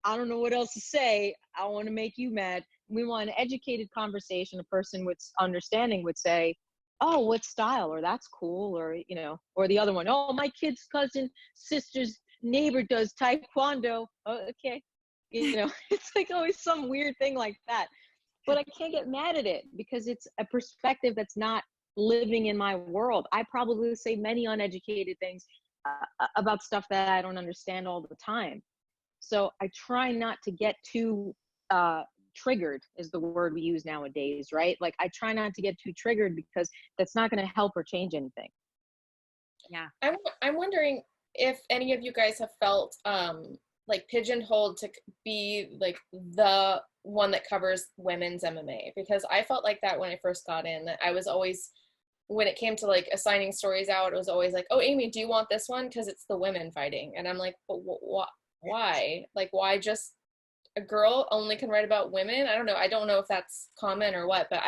I don't know what else to say. I want to make you mad. We want an educated conversation. A person with understanding would say, oh, what style? Or that's cool. Or, you know, or the other one, oh, my kid's cousin, sister's neighbor does taekwondo. Oh, okay. You know, it's like always some weird thing like that. But I can't get mad at it because it's a perspective that's not living in my world. I probably say many uneducated things about stuff that I don't understand all the time. So I try not to get too triggered is the word we use nowadays, right? Like I try not to get too triggered because that's not going to help or change anything. Yeah. I'm wondering if any of you guys have felt like pigeonholed to be like the one that covers women's MMA, because I felt like that when I first got in, that I was always, when it came to like assigning stories out, it was always like, oh, Amy, do you want this one? Because it's the women fighting. And I'm like, but why? Like, why just a girl only can write about women? I don't know if that's common or what, but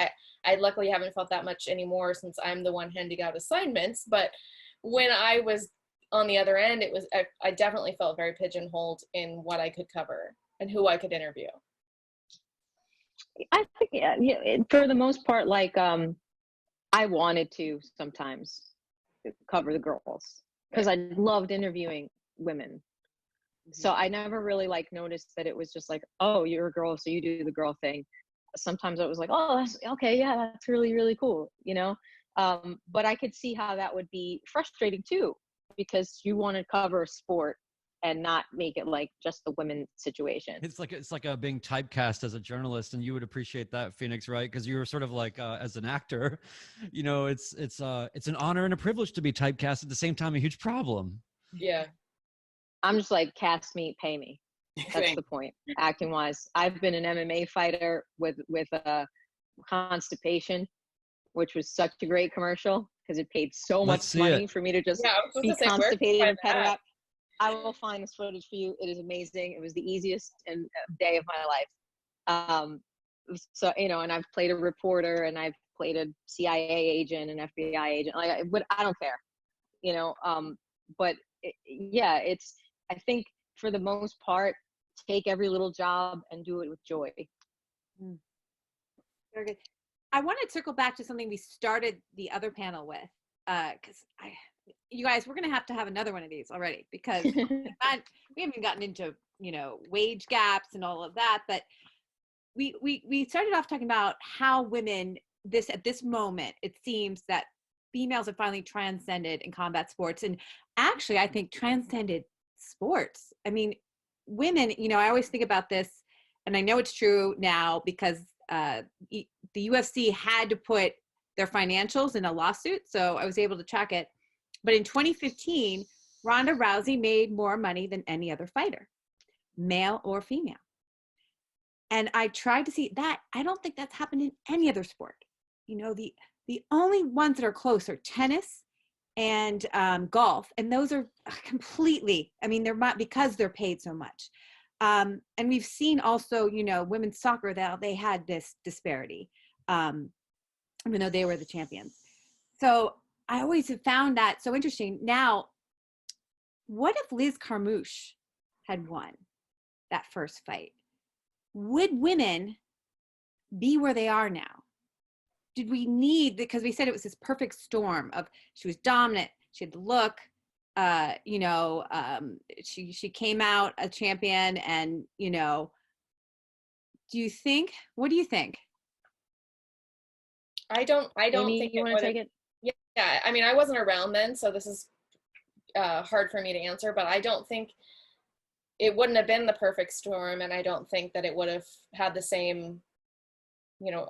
I luckily haven't felt that much anymore since I'm the one handing out assignments. But when I was on the other end, I definitely felt very pigeonholed in what I could cover and who I could interview. I think, yeah, for the most part, like, I wanted to sometimes cover the girls because I loved interviewing women. So I never really like noticed that it was just like, oh, you're a girl, so you do the girl thing. Sometimes it was like, oh, that's okay. Yeah, that's really, really cool. You know? But I could see how that would be frustrating too, because you want to cover a sport and not make it like just the women situation. It's like being typecast as a journalist, and you would appreciate that, Phoenix, right? Because you were sort of like as an actor, you know, it's an honor and a privilege to be typecast at the same time, a huge problem. Yeah. I'm just like, cast me, pay me. That's the point, acting wise. I've been an MMA fighter with constipation, which was such a great commercial because it paid so much money for me to just be constipated and pet it up. I will find this footage for you. It is amazing. It was the easiest day of my life. So, you know, and I've played a reporter and I've played a CIA agent and FBI agent. Like, I don't care, you know. But I think for the most part, take every little job and do it with joy. Very good. I want to circle back to something we started the other panel with, because you guys, we're going to have another one of these already, because we haven't gotten into, wage gaps and all of that. But we started off talking about how women, at this moment, it seems that females have finally transcended in combat sports. And actually, I think transcended sports. I mean, women, I always think about this, and I know it's true now because the UFC had to put their financials in a lawsuit. So I was able to track it. But in 2015, Ronda Rousey made more money than any other fighter, male or female. And I tried to see that. I don't think that's happened in any other sport. The only ones that are close are tennis and golf. And those are completely, they're not, because they're paid so much. And we've seen also, women's soccer, that they had this disparity, even though they were the champions. So I always have found that so interesting. Now, what if Liz Carmouche had won that first fight? Would women be where they are now? Did we need, because we said it was this perfect storm of, she was dominant, she had the look, she came out a champion, and what do you think? I don't Amy, think you want to take it? Yeah, I wasn't around then, so this is hard for me to answer, but I don't think it wouldn't have been the perfect storm, and I don't think that it would have had the same,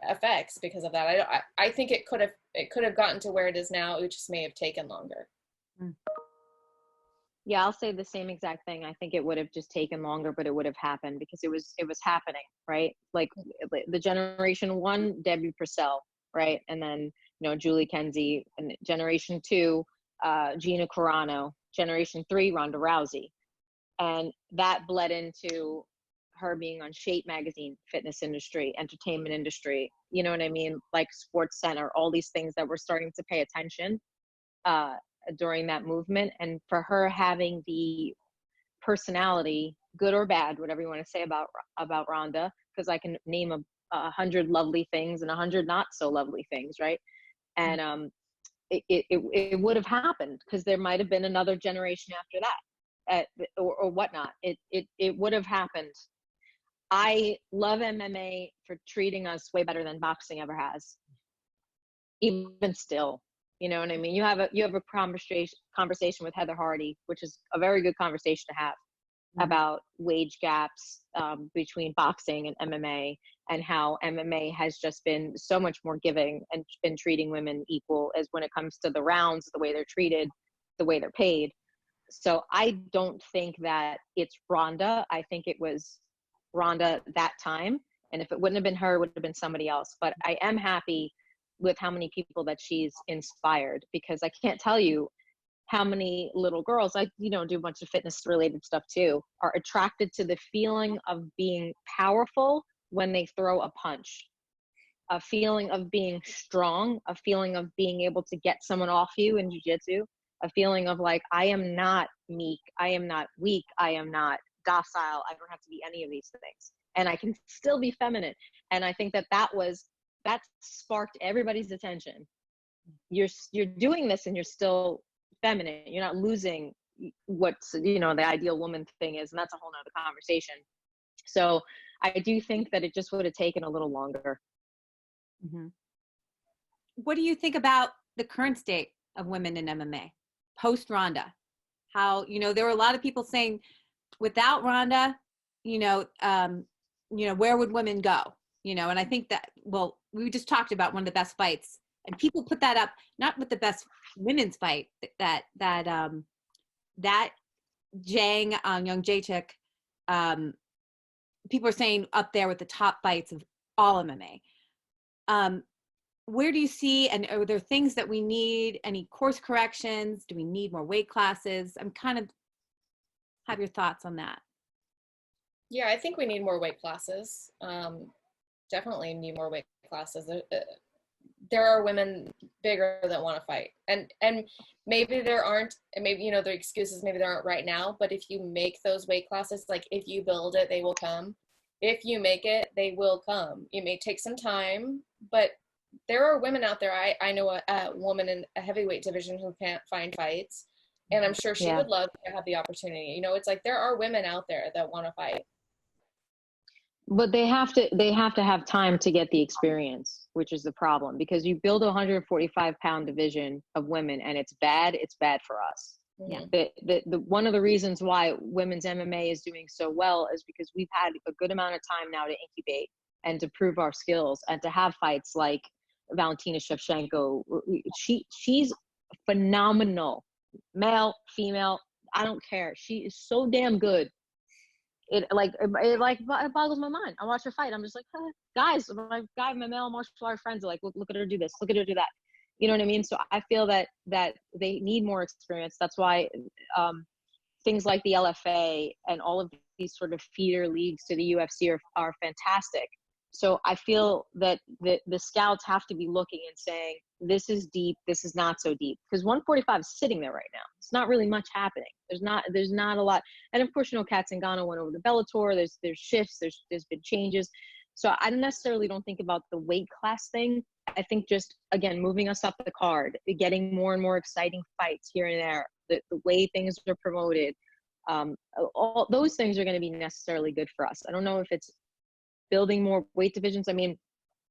effects because of that. I think it could have gotten to where it is now. It just may have taken longer. Yeah, I'll say the same exact thing. I think it would have just taken longer, but it would have happened because it was happening, right? Like the generation 1, Debbie Purcell, right? And then, Julie Kenzie, and generation 2, Gina Carano, generation 3, Ronda Rousey. And that bled into her being on Shape magazine, fitness industry, entertainment industry, you know what I mean? Like Sports Center, all these things that we're starting to pay attention during that movement. And for her having the personality, good or bad, whatever you want to say about Ronda, because I can name 100 lovely things and 100 not so lovely things, right? And it would have happened because there might have been another generation after that, or whatnot. It would have happened. I love MMA for treating us way better than boxing ever has. Even still, you know what I mean? You have a conversation with Heather Hardy, which is a very good conversation to have about wage gaps between boxing and MMA, and how MMA has just been so much more giving and been treating women equal as when it comes to the rounds, the way they're treated, the way they're paid. So I don't think that it's Ronda. I think it was Ronda that time. And if it wouldn't have been her, it would have been somebody else. But I am happy with how many people that she's inspired, because I can't tell you how many little girls, I do a bunch of fitness related stuff too, are attracted to the feeling of being powerful when they throw a punch, a feeling of being strong, a feeling of being able to get someone off you in jiu-jitsu, a feeling of like, I am not meek, I am not weak, I am not docile, I don't have to be any of these things, and I can still be feminine. And I think that sparked everybody's attention. You're doing this and you're still feminine, you're not losing what's the ideal woman thing is, and that's a whole nother conversation. So I do think that it just would have taken a little longer. Mm-hmm. What do you think about the current state of women in MMA post Ronda? How, there were a lot of people saying without Ronda, where would women go? And I think that, well, we just talked about one of the best fights, and people put that up, not with the best women's fight, that Jang Young Jacek, people are saying up there with the top fights of all MMA. Where do you see, and are there things that we need, any course corrections? Do we need more weight classes? I'm kind of have your thoughts on that. Yeah, I think we need more weight classes. Definitely need more weight classes. There are women bigger that want to fight, and maybe there aren't, and maybe the excuses, maybe there aren't right now, but if you make those weight classes, like if you build it, they will come. If you make it, they will come. It may take some time, but there are women out there. I know a woman in a heavyweight division who can't find fights, and I'm sure she would love to have the opportunity. You know, it's like there are women out there that want to fight. But they have to have time to get the experience, which is the problem, because you build a 145-pound division of women and it's bad for us. Yeah. The one of the reasons why women's MMA is doing so well is because we've had a good amount of time now to incubate and to prove our skills and to have fights like Valentina Shevchenko. She's phenomenal, male, female, I don't care. She is so damn good. It boggles my mind. I watch her fight. I'm just like, guys, my male martial art friends are like, look at her do this, look at her do that. You know what I mean? So I feel that they need more experience. That's why things like the LFA and all of these sort of feeder leagues to the UFC are fantastic. So I feel that the scouts have to be looking and saying, this is deep, this is not so deep. Because 145 is sitting there right now. It's not really much happening. There's not a lot. And of course, you know, Kat Zingano went over to Bellator. There's shifts, there's been changes. So I don't think about the weight class thing. I think just, again, moving us up the card, getting more and more exciting fights here and there, the way things are promoted, all those things are going to be necessarily good for us. I don't know if it's building more weight divisions. I mean,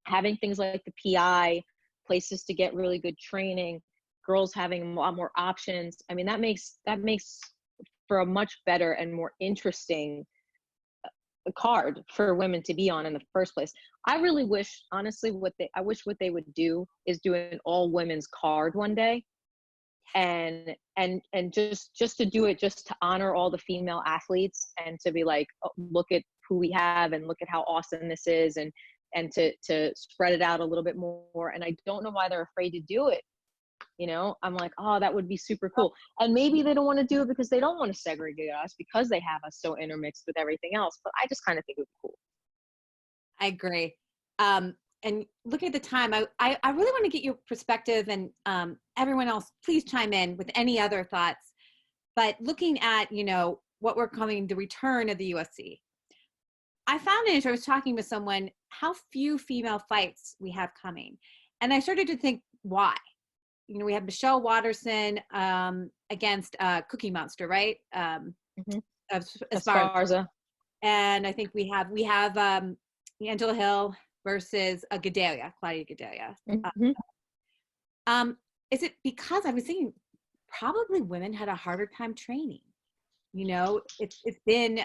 having things like the PI, places to get really good training, girls having a lot more options. I mean, that makes for a much better and more interesting card for women to be on in the first place. I really wish, honestly, what they would do is do an all women's card one day, and just to do it, just to honor all the female athletes and to be like, oh, look at who we have and look at how awesome this is, and to spread it out a little bit more. And I don't know why they're afraid to do it. You know, I'm like, oh, that would be super cool. And maybe they don't want to do it because they don't want to segregate us, because they have us so intermixed with everything else. But I just kind of think it would be cool. I agree. And looking at the time, I really want to get your perspective, and everyone else, please chime in with any other thoughts. But looking at, you know, what we're coming, the return of the UFC, I found it, I was talking with someone, how few female fights we have coming. And I started to think, why? You know, we have Michelle Watterson against Cookie Monster, right? Esparza. And I think we have Angela Hill versus Claudia Gadelha. Is it because I was thinking probably women had a harder time training? You know, it's been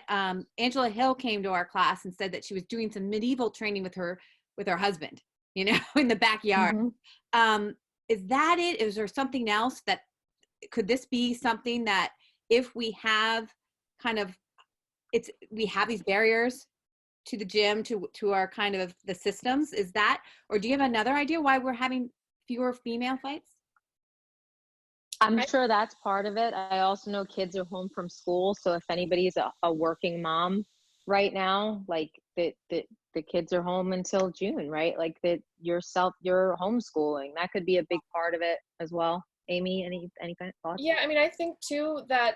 Angela Hill came to our class and said that she was doing some medieval training with her husband, you know, in the backyard. Is that it? Is there something else that could this be something that if we have we have these barriers to the gym, to our kind of the systems, is that, or do you have another idea why we're having fewer female fights? I'm sure that's part of it. I also know kids are home from school. So if anybody's a working mom right now, like the kids are home until June, right? Like you're homeschooling. That could be a big part of it as well. Amy, any kind of thoughts? Yeah, I mean, I think too that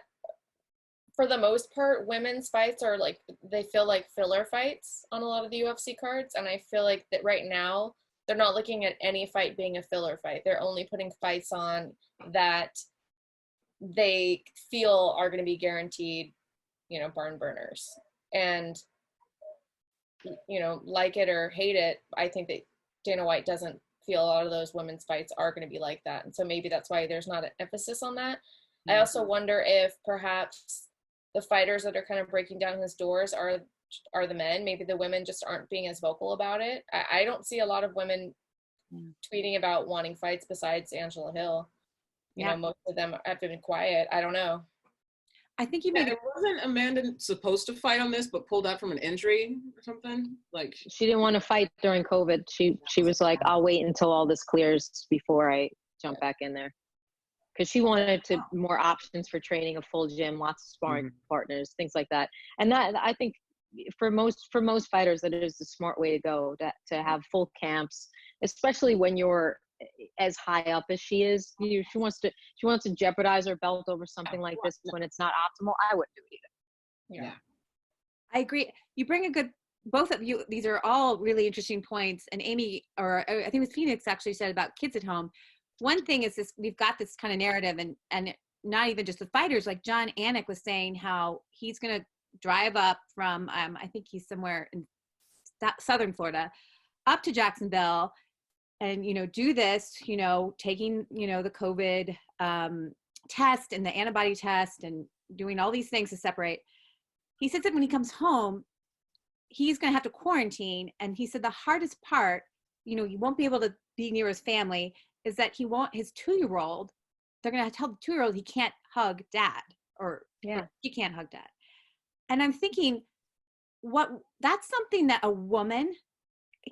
for the most part, women's fights are like, they feel like filler fights on a lot of the UFC cards. And I feel like that right now, they're not looking at any fight being a filler fight. They're only putting fights on that they feel are going to be guaranteed, you know, barn burners. And, you know, like it or hate it, I think that Dana White doesn't feel a lot of those women's fights are going to be like that. And so maybe that's why there's not an emphasis on that. I also wonder if perhaps the fighters that are kind of breaking down his doors are the men. Maybe the women just aren't being as vocal about it. I don't see a lot of women tweeting about wanting fights besides Angela Hill. You know, most of them have been quiet. I don't know. I think you made it. Wasn't Amanda supposed to fight on this, but pulled out from an injury or something? Like, she didn't want to fight during COVID. She was like, I'll wait until all this clears before I jump back in there. Because she wanted more options for training, a full gym, lots of sparring partners, things like that. And that, I think, for most fighters, that is the smart way to go, to have full camps, especially when you're as high up as she is. She wants to jeopardize her belt over something like this when it's not optimal. I wouldn't do it either. Yeah. I agree. You bring a good both of you, these are all really interesting points. And Amy, or I think it was Phoenix actually said about kids at home. One thing is this, we've got this kind of narrative and not even just the fighters, like John Anik was saying how he's going to drive up from, I think he's somewhere in Southern Florida, up to Jacksonville and, do this, taking, the COVID test and the antibody test and doing all these things to separate. He says that when he comes home, he's going to have to quarantine. And he said the hardest part, he won't be able to be near his family, is that his 2-year-old, they're going to tell the 2-year-old he can't hug dad, or he can't hug dad. And I'm thinking, that's something that a woman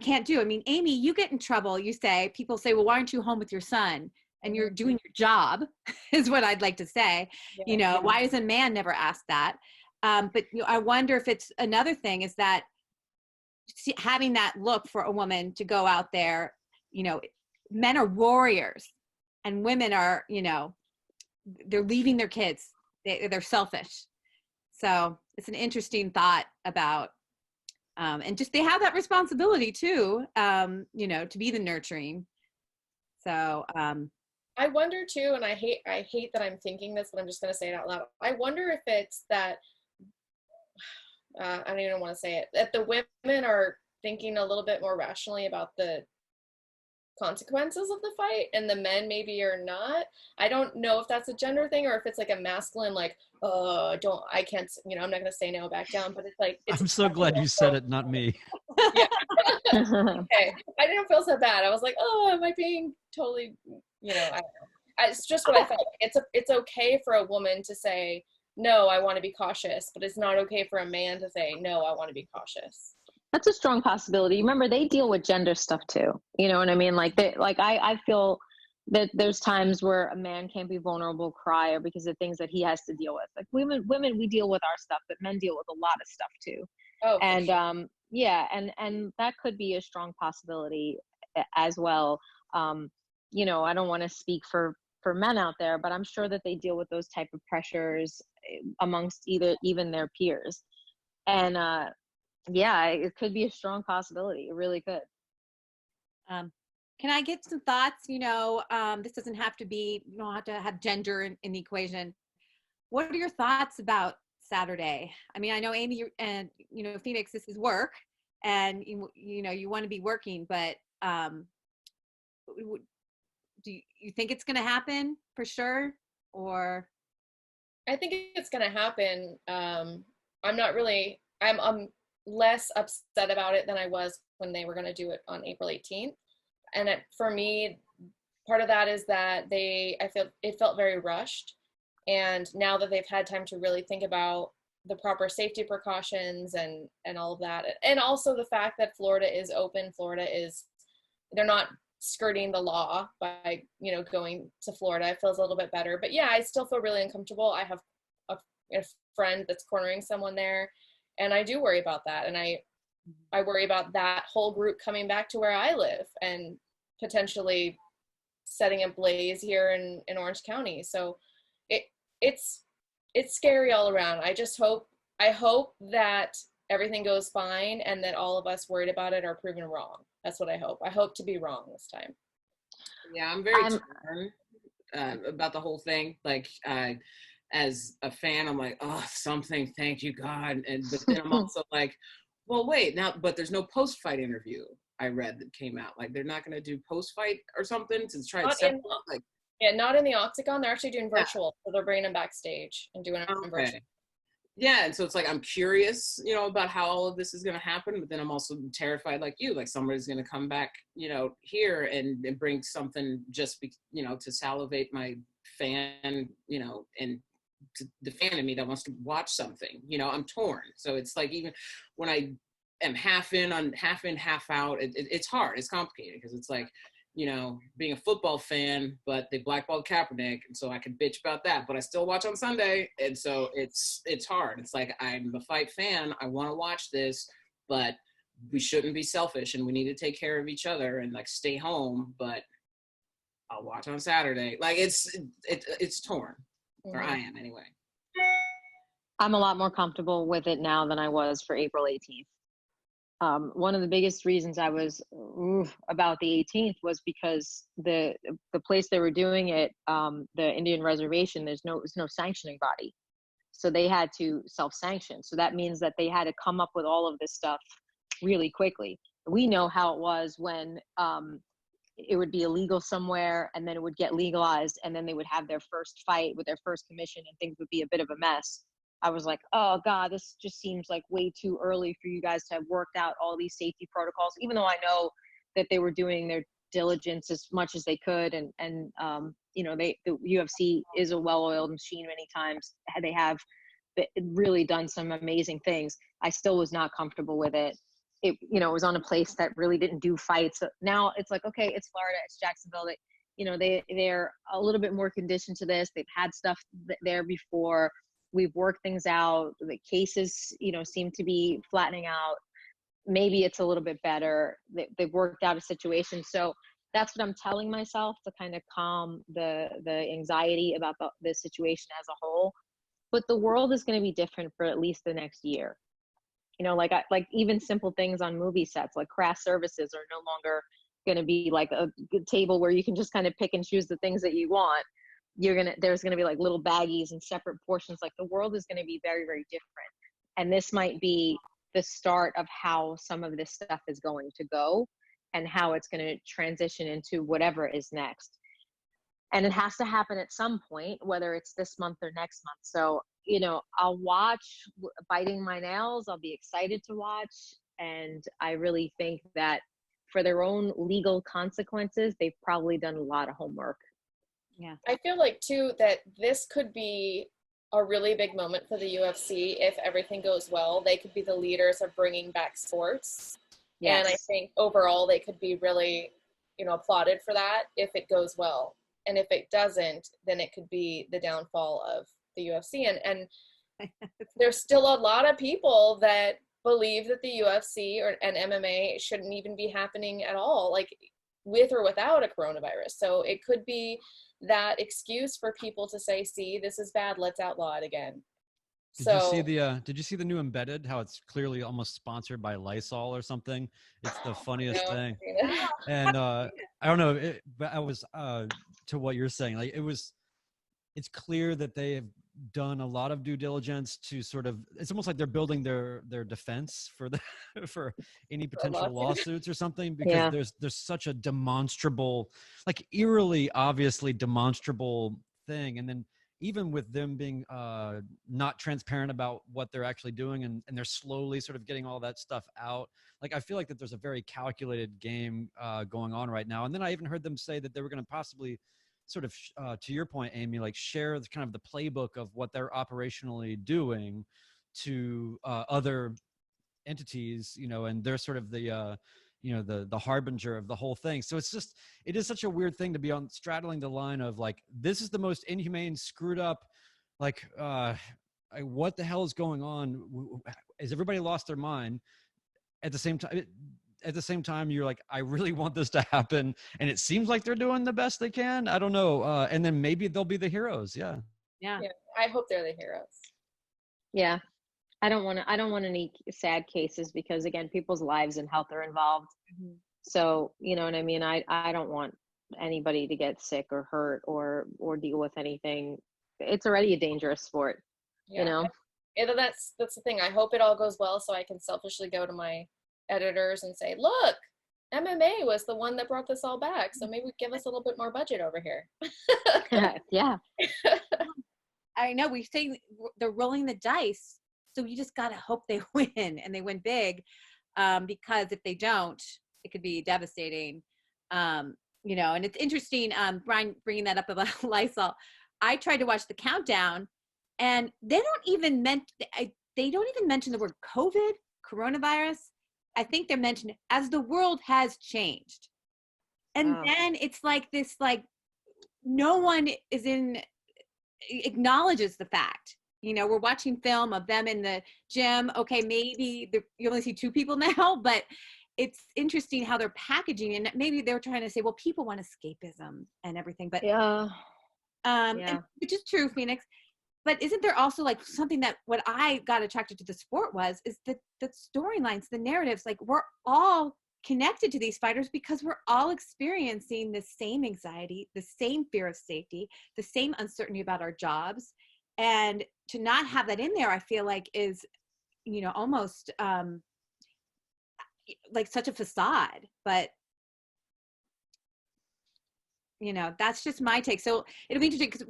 can't do. I mean, Amy, you get in trouble. You say, people say, well, why aren't you home with your son? And you're doing your job, is what I'd like to say. Yeah. Why is a man never asked that? But I wonder if it's another thing is that having that look for a woman to go out there, men are warriors and women are, they're leaving their kids. They're selfish. So it's an interesting thought about, and just they have that responsibility too, to be the nurturing. So I wonder too, and I hate that I'm thinking this, but I'm just going to say it out loud. I wonder if it's that, I don't even want to say it, that the women are thinking a little bit more rationally about the consequences of the fight and the men maybe are not. I don't know if that's a gender thing or if it's like a masculine, like, I can't, I'm not going to say no, back down, but it's like, I'm so glad you said it, not me. Yeah. Okay. I didn't feel so bad. I was like, am I being totally, I don't know. It's just what I felt. It's okay for a woman to say, no, I want to be cautious, but it's not okay for a man to say, no, I want to be cautious. That's a strong possibility. Remember, they deal with gender stuff too. You know what I mean? I feel that there's times where a man can't be vulnerable, cry, or because of things that he has to deal with. Like women, we deal with our stuff, but men deal with a lot of stuff too. Oh, and sure. And that could be a strong possibility as well. I don't want to speak for men out there, but I'm sure that they deal with those type of pressures amongst even their peers. And it could be a strong possibility. It really could. Can I get some thoughts? This doesn't have to be, you don't have to have gender in the equation. What are your thoughts about Saturday? I mean, I know Amy and, Phoenix, this is work and you want to be working, but do you think it's going to happen for sure? Or? I think it's going to happen. I'm less upset about it than I was when they were going to do it on April 18th. And for me, part of that is that it felt very rushed. And now that they've had time to really think about the proper safety precautions and all of that, and also the fact that Florida is open, they're not skirting the law by, going to Florida, it feels a little bit better. But yeah, I still feel really uncomfortable. I have a friend that's cornering someone there, and I do worry about that. And I worry about that whole group coming back to where I live and potentially setting a blaze here in Orange County. So it's scary all around. I hope that everything goes fine and that all of us worried about it are proven wrong. That's what I hope. I hope to be wrong this time. Yeah, I'm very torn about the whole thing. Like, as a fan, I'm like, oh, something, thank you, God. But then I'm also like, well, wait, now, but there's no post-fight interview I read that came out. Like, they're not going to do post-fight or something to try to set up, like. Yeah, not in the Octagon. They're actually doing virtual, so they're bringing them backstage and doing it virtual. Yeah, and so it's like I'm curious, about how all of this is going to happen, but then I'm also terrified, like you, like somebody's going to come back, here and bring something just, to salivate my fan, and to the fan in me that wants to watch something. I'm torn. So it's like even when I am half in, half out, it's hard. It's complicated because it's like, being a football fan, but they blackballed Kaepernick, and so I can bitch about that, but I still watch on Sunday, and so it's hard. It's like, I'm a fight fan, I want to watch this, but we shouldn't be selfish, and we need to take care of each other and like stay home, but I'll watch on Saturday. Like it's torn, or I am anyway. I'm a lot more comfortable with it now than I was for April 18th. one of the biggest reasons I was about the 18th was because the place they were doing it, the Indian reservation, there's no sanctioning body. So they had to self-sanction. So that means that they had to come up with all of this stuff really quickly. We know how it was when it would be illegal somewhere and then it would get legalized and then they would have their first fight with their first commission and things would be a bit of a mess. I was like, oh God, this just seems like way too early for you guys to have worked out all these safety protocols, even though I know that they were doing their diligence as much as they could. And you know, the UFC is a well-oiled machine many times. They have really done some amazing things. I still was not comfortable with it. It, you know, it was on a place that really didn't do fights. So now it's like, okay, it's Florida, it's Jacksonville. They, you know, they're a little bit more conditioned to this. They've had stuff there before. We've worked things out. The cases, you know, seem to be flattening out. Maybe it's a little bit better. They've worked out a situation. So that's what I'm telling myself to kind of calm the anxiety about the situation as a whole. But the world is going to be different for at least the next year. You know, like even simple things on movie sets, like craft services are no longer going to be like a table where you can just kind of pick and choose the things that you want. There's going to be like little baggies and separate portions. Like the world is going to be very, very different. And this might be the start of how some of this stuff is going to go and how it's going to transition into whatever is next. And it has to happen at some point, whether it's this month or next month. So, you know, I'll watch biting my nails. I'll be excited to watch. And I really think that for their own legal consequences, they've probably done a lot of homework. Yeah. I feel like too that this could be a really big moment for the UFC if everything goes well. They could be the leaders of bringing back sports. Yes. And I think overall they could be really, you know, applauded for that if it goes well. And if it doesn't, then it could be the downfall of the UFC. And there's still a lot of people that believe that the UFC and MMA shouldn't even be happening at all, like with or without a coronavirus. So it could be that excuse for people to say, see, this is bad, let's outlaw it again. Did you see the new Embedded, how it's clearly almost sponsored by Lysol or something? It's the funniest thing. And I don't know, but I was to what you're saying, like it's clear that they have done a lot of due diligence to sort of, it's almost like they're building their defense for any potential lawsuits or something, because there's such a demonstrable, like eerily obviously demonstrable thing. And then even with them being not transparent about what they're actually doing, and they're slowly sort of getting all that stuff out, like I feel like that there's a very calculated game going on right now. And then I even heard them say that they were going to possibly sort of, to your point, Amy, like share the kind of the playbook of what they're operationally doing to other entities, you know, and they're sort of the you know, the harbinger of the whole thing. So it is such a weird thing to be on straddling the line of like, this is the most inhumane, screwed up, like what the hell is going on? Has everybody lost their mind? At the same time, you're like, I really want this to happen, and it seems like they're doing the best they can. I don't know, and then maybe they'll be the heroes. Yeah. I hope they're the heroes. Yeah, I don't want any sad cases, because again, people's lives and health are involved. Mm-hmm. So you know what I mean. I don't want anybody to get sick or hurt or deal with anything. It's already a dangerous sport. You know. That's the thing. I hope it all goes well, so I can selfishly go to my editors and say, look, MMA was the one that brought this all back, so maybe give us a little bit more budget over here. Yeah. I know, we say they're rolling the dice, so you just gotta hope they win, and they win big, because if they don't, it could be devastating. You know, and it's interesting, Brian bringing that up about Lysol. I tried to watch the countdown, and they don't even mention the word COVID, coronavirus. I think they're mentioning as the world has changed. And then it's like this, like no one acknowledges the fact, you know, we're watching film of them in the gym. Okay, maybe you only see 2 people now, but it's interesting how they're packaging, and maybe they're trying to say, well, people want escapism and everything, but and, which is true, Phoenix. but isn't there also like something that what I got attracted to the sport is that the storylines, the narratives, like we're all connected to these fighters because we're all experiencing the same anxiety, the same fear of safety, the same uncertainty about our jobs. And to not have that in there, I feel like is, almost like such a facade, but that's just my take. So it'll be interesting because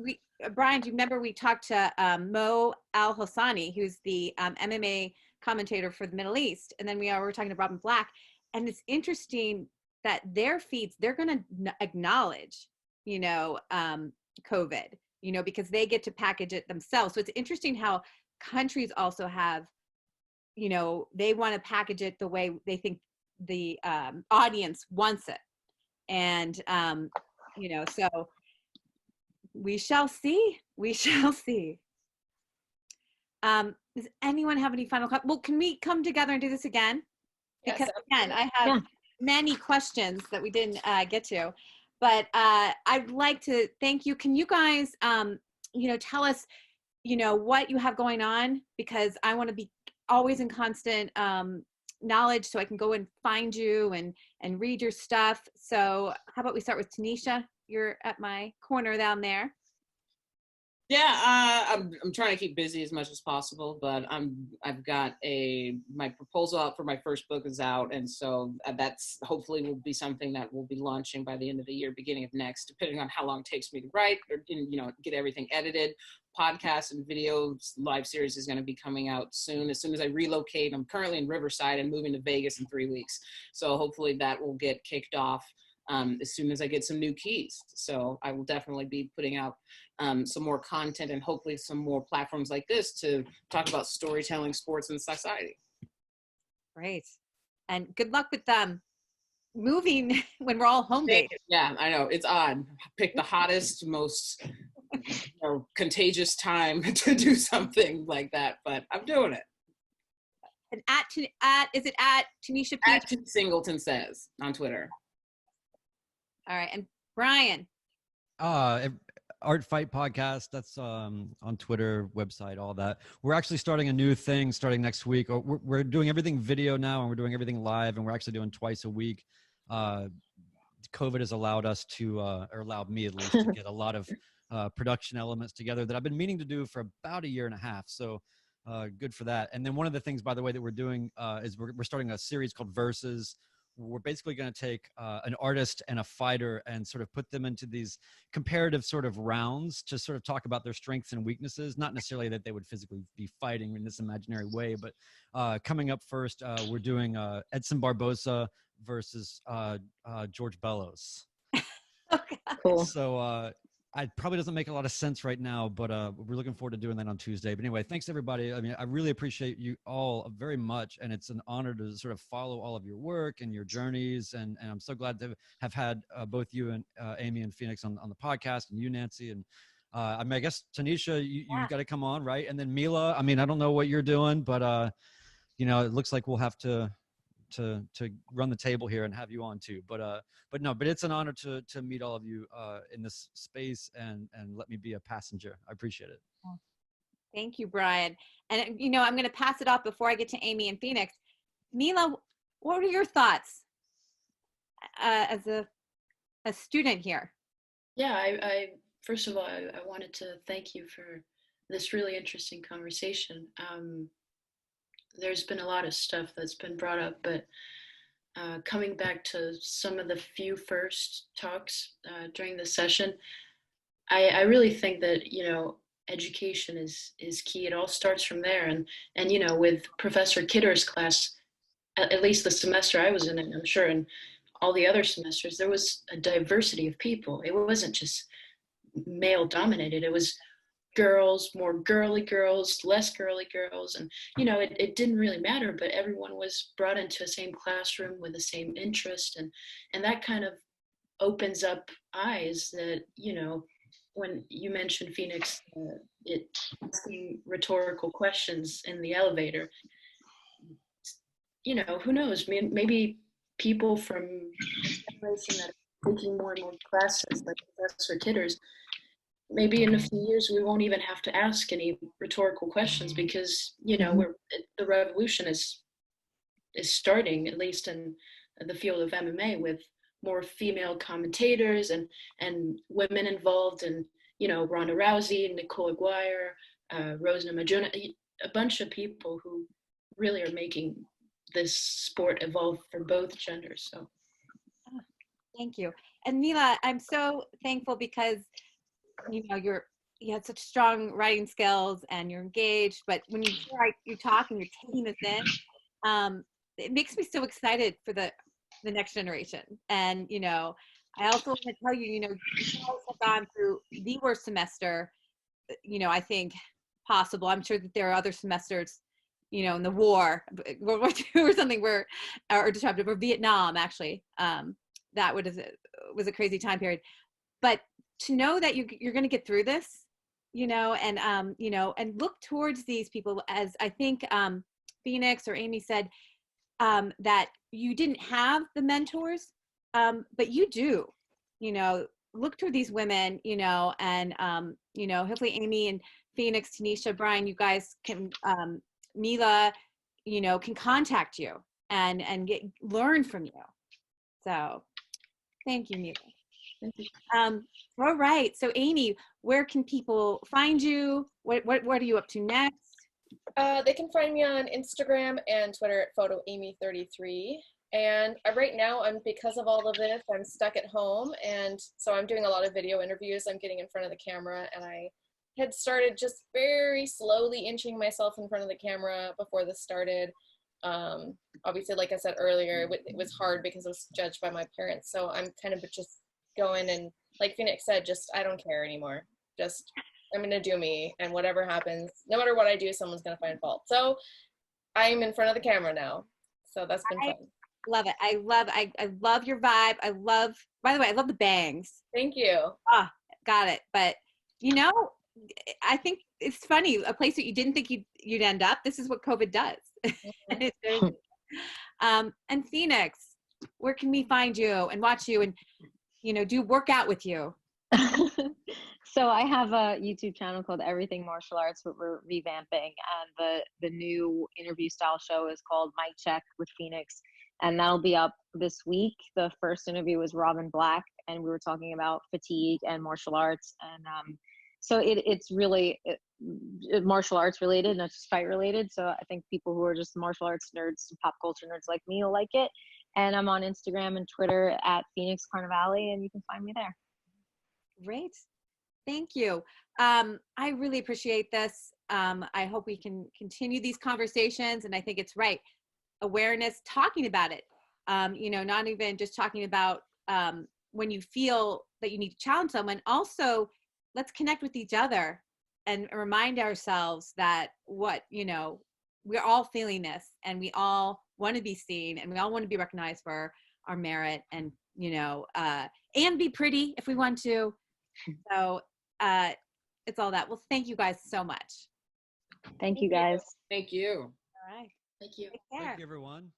Brian, do you remember we talked to Mo Al Hossani, who's the MMA commentator for the Middle East, and then we were talking to Robin Black, and it's interesting that their feeds, they're going to acknowledge, COVID, because they get to package it themselves. So it's interesting how countries also have, they want to package it the way they think the audience wants it. And, so we shall see. We shall see. Does anyone have any final comments? Well, can we come together and do this again? Because again, I have many questions that we didn't get to, but I'd like to thank you. Can you guys, tell us, what you have going on? Because I want to be always in constant knowledge so I can go and find you and read your stuff. So how about we start with Tunisha? You're at my corner down there. Yeah, I'm trying to keep busy as much as possible, but I've got my proposal out for my first book is out, and so that's hopefully will be something that we'll be launching by the end of the year, beginning of next, depending on how long it takes me to write or get everything edited. Podcasts and videos, live series is going to be coming out soon. As soon as I relocate, I'm currently in Riverside and moving to Vegas in 3 weeks, so hopefully that will get kicked off as soon as I get some new keys. So I will definitely be putting out some more content and hopefully some more platforms like this to talk about storytelling, sports, and society. Great. And good luck with moving when we're all home based. Yeah, I know. It's odd. Pick the hottest, most contagious time to do something like that, but I'm doing it. And is it at Tunisha P? At Singleton Says on Twitter. All right. And Brian. Art Fight Podcast. That's on Twitter, website, all that. We're actually starting a new thing starting next week. We're doing everything video now, and we're doing everything live, and we're actually doing twice a week. COVID has allowed us to, or allowed me at least, to get a lot of production elements together that I've been meaning to do for about 1.5 years. So good for that. And then one of the things, by the way, that we're doing is we're starting a series called Versus. We're basically going to take an artist and a fighter and sort of put them into these comparative sort of rounds to sort of talk about their strengths and weaknesses. Not necessarily that they would physically be fighting in this imaginary way, but coming up first, we're doing Edson Barboza versus George Bellows. Okay. Cool. So it probably doesn't make a lot of sense right now, but we're looking forward to doing that on Tuesday. But anyway, thanks everybody. I mean, I really appreciate you all very much, and it's an honor to sort of follow all of your work and your journeys. And I'm so glad to have had both you and Amy and Phoenix on the podcast, and you, Nancy. And I mean, I guess Tunisha, you got to come on, right? And then Milla. I mean, I don't know what you're doing, but it looks like we'll have to run the table here and have you on too. But it's an honor to meet all of you in this space and let me be a passenger. I appreciate it. Thank you, Brian. And I'm going to pass it off before I get to Amy and Phoenix. Milla, what are your thoughts as a student here? Yeah, I first of all, I wanted to thank you for this really interesting conversation. There's been a lot of stuff that's been brought up, but coming back to some of the few first talks during the session, I really think that, education is key. It all starts from there. And with Professor Kidder's class, at least the semester I was in, and I'm sure in all the other semesters, there was a diversity of people. It wasn't just male dominated. It was girls, more girly girls, less girly girls. And, it didn't really matter, but everyone was brought into the same classroom with the same interest. And that kind of opens up eyes that, when you mentioned Phoenix, asking rhetorical questions in the elevator, who knows, maybe people from the generation that are taking more and more classes like Professor Kidder's maybe in a few years we won't even have to ask any rhetorical questions, because the revolution is starting, at least in the field of MMA, with more female commentators and women involved, and Ronda Rousey, Nicole Aguirre, Rose Namajunas, a bunch of people who really are making this sport evolve for both genders. So thank you. And Milla, I'm so thankful because you had such strong writing skills and you're engaged, but when you talk and you're taking this in, it makes me so excited for the next generation. And I also want to tell you, you guys have gone through the worst semester, I think possible. I'm sure that there are other semesters, in the war, World War II or something, or disruptive, or Vietnam actually. That was a crazy time period. But to know that you're going to get through this, and look towards these people, as I think Phoenix or Amy said, that you didn't have the mentors, but you do, look toward these women, and, hopefully Amy and Phoenix, Tunisha, Brian, you guys can, Milla, can contact you and learn from you. So thank you, Milla. thank you. All right. So Amy, where can people find you? What are you up to next? They can find me on Instagram and Twitter at photoamy33. And right now, because of all of this, I'm stuck at home, and so I'm doing a lot of video interviews. I'm getting in front of the camera, and I had started just very slowly inching myself in front of the camera before this started. Obviously, like I said earlier, it was hard because I was judged by my parents. So I'm kind of just going, and like Phoenix said, I don't care anymore. I'm going to do me, and whatever happens, no matter what I do, someone's going to find fault. So I'm in front of the camera now. So that's been fun. Love it. I love your vibe. By the way, I love the bangs. Thank you. Got it. But I think it's funny, a place that you didn't think you'd end up. This is what COVID does. And Phoenix, where can we find you and watch you and do workout with you? So I have a YouTube channel called Everything Martial Arts, but we're revamping, and the new interview style show is called Mic Check with Phoenix, and that'll be up this week. The first interview was Robin Black, and we were talking about fatigue and martial arts, and so it's really martial arts related, not just fight related. So I think people who are just martial arts nerds, pop culture nerds like me will like it. And I'm on Instagram and Twitter at Phoenix Carnevale, and you can find me there. Great. Thank you. I really appreciate this. I hope we can continue these conversations, and I think it's right. Awareness, talking about it, not even just talking about when you feel that you need to challenge someone. Also, let's connect with each other and remind ourselves that we're all feeling this, and we all want to be seen, and we all want to be recognized for our merit, and and be pretty if we want to. So it's all that. Well, thank you guys so much. Thank you guys. Thank you. All right. Thank you. Take care. Thank you, everyone.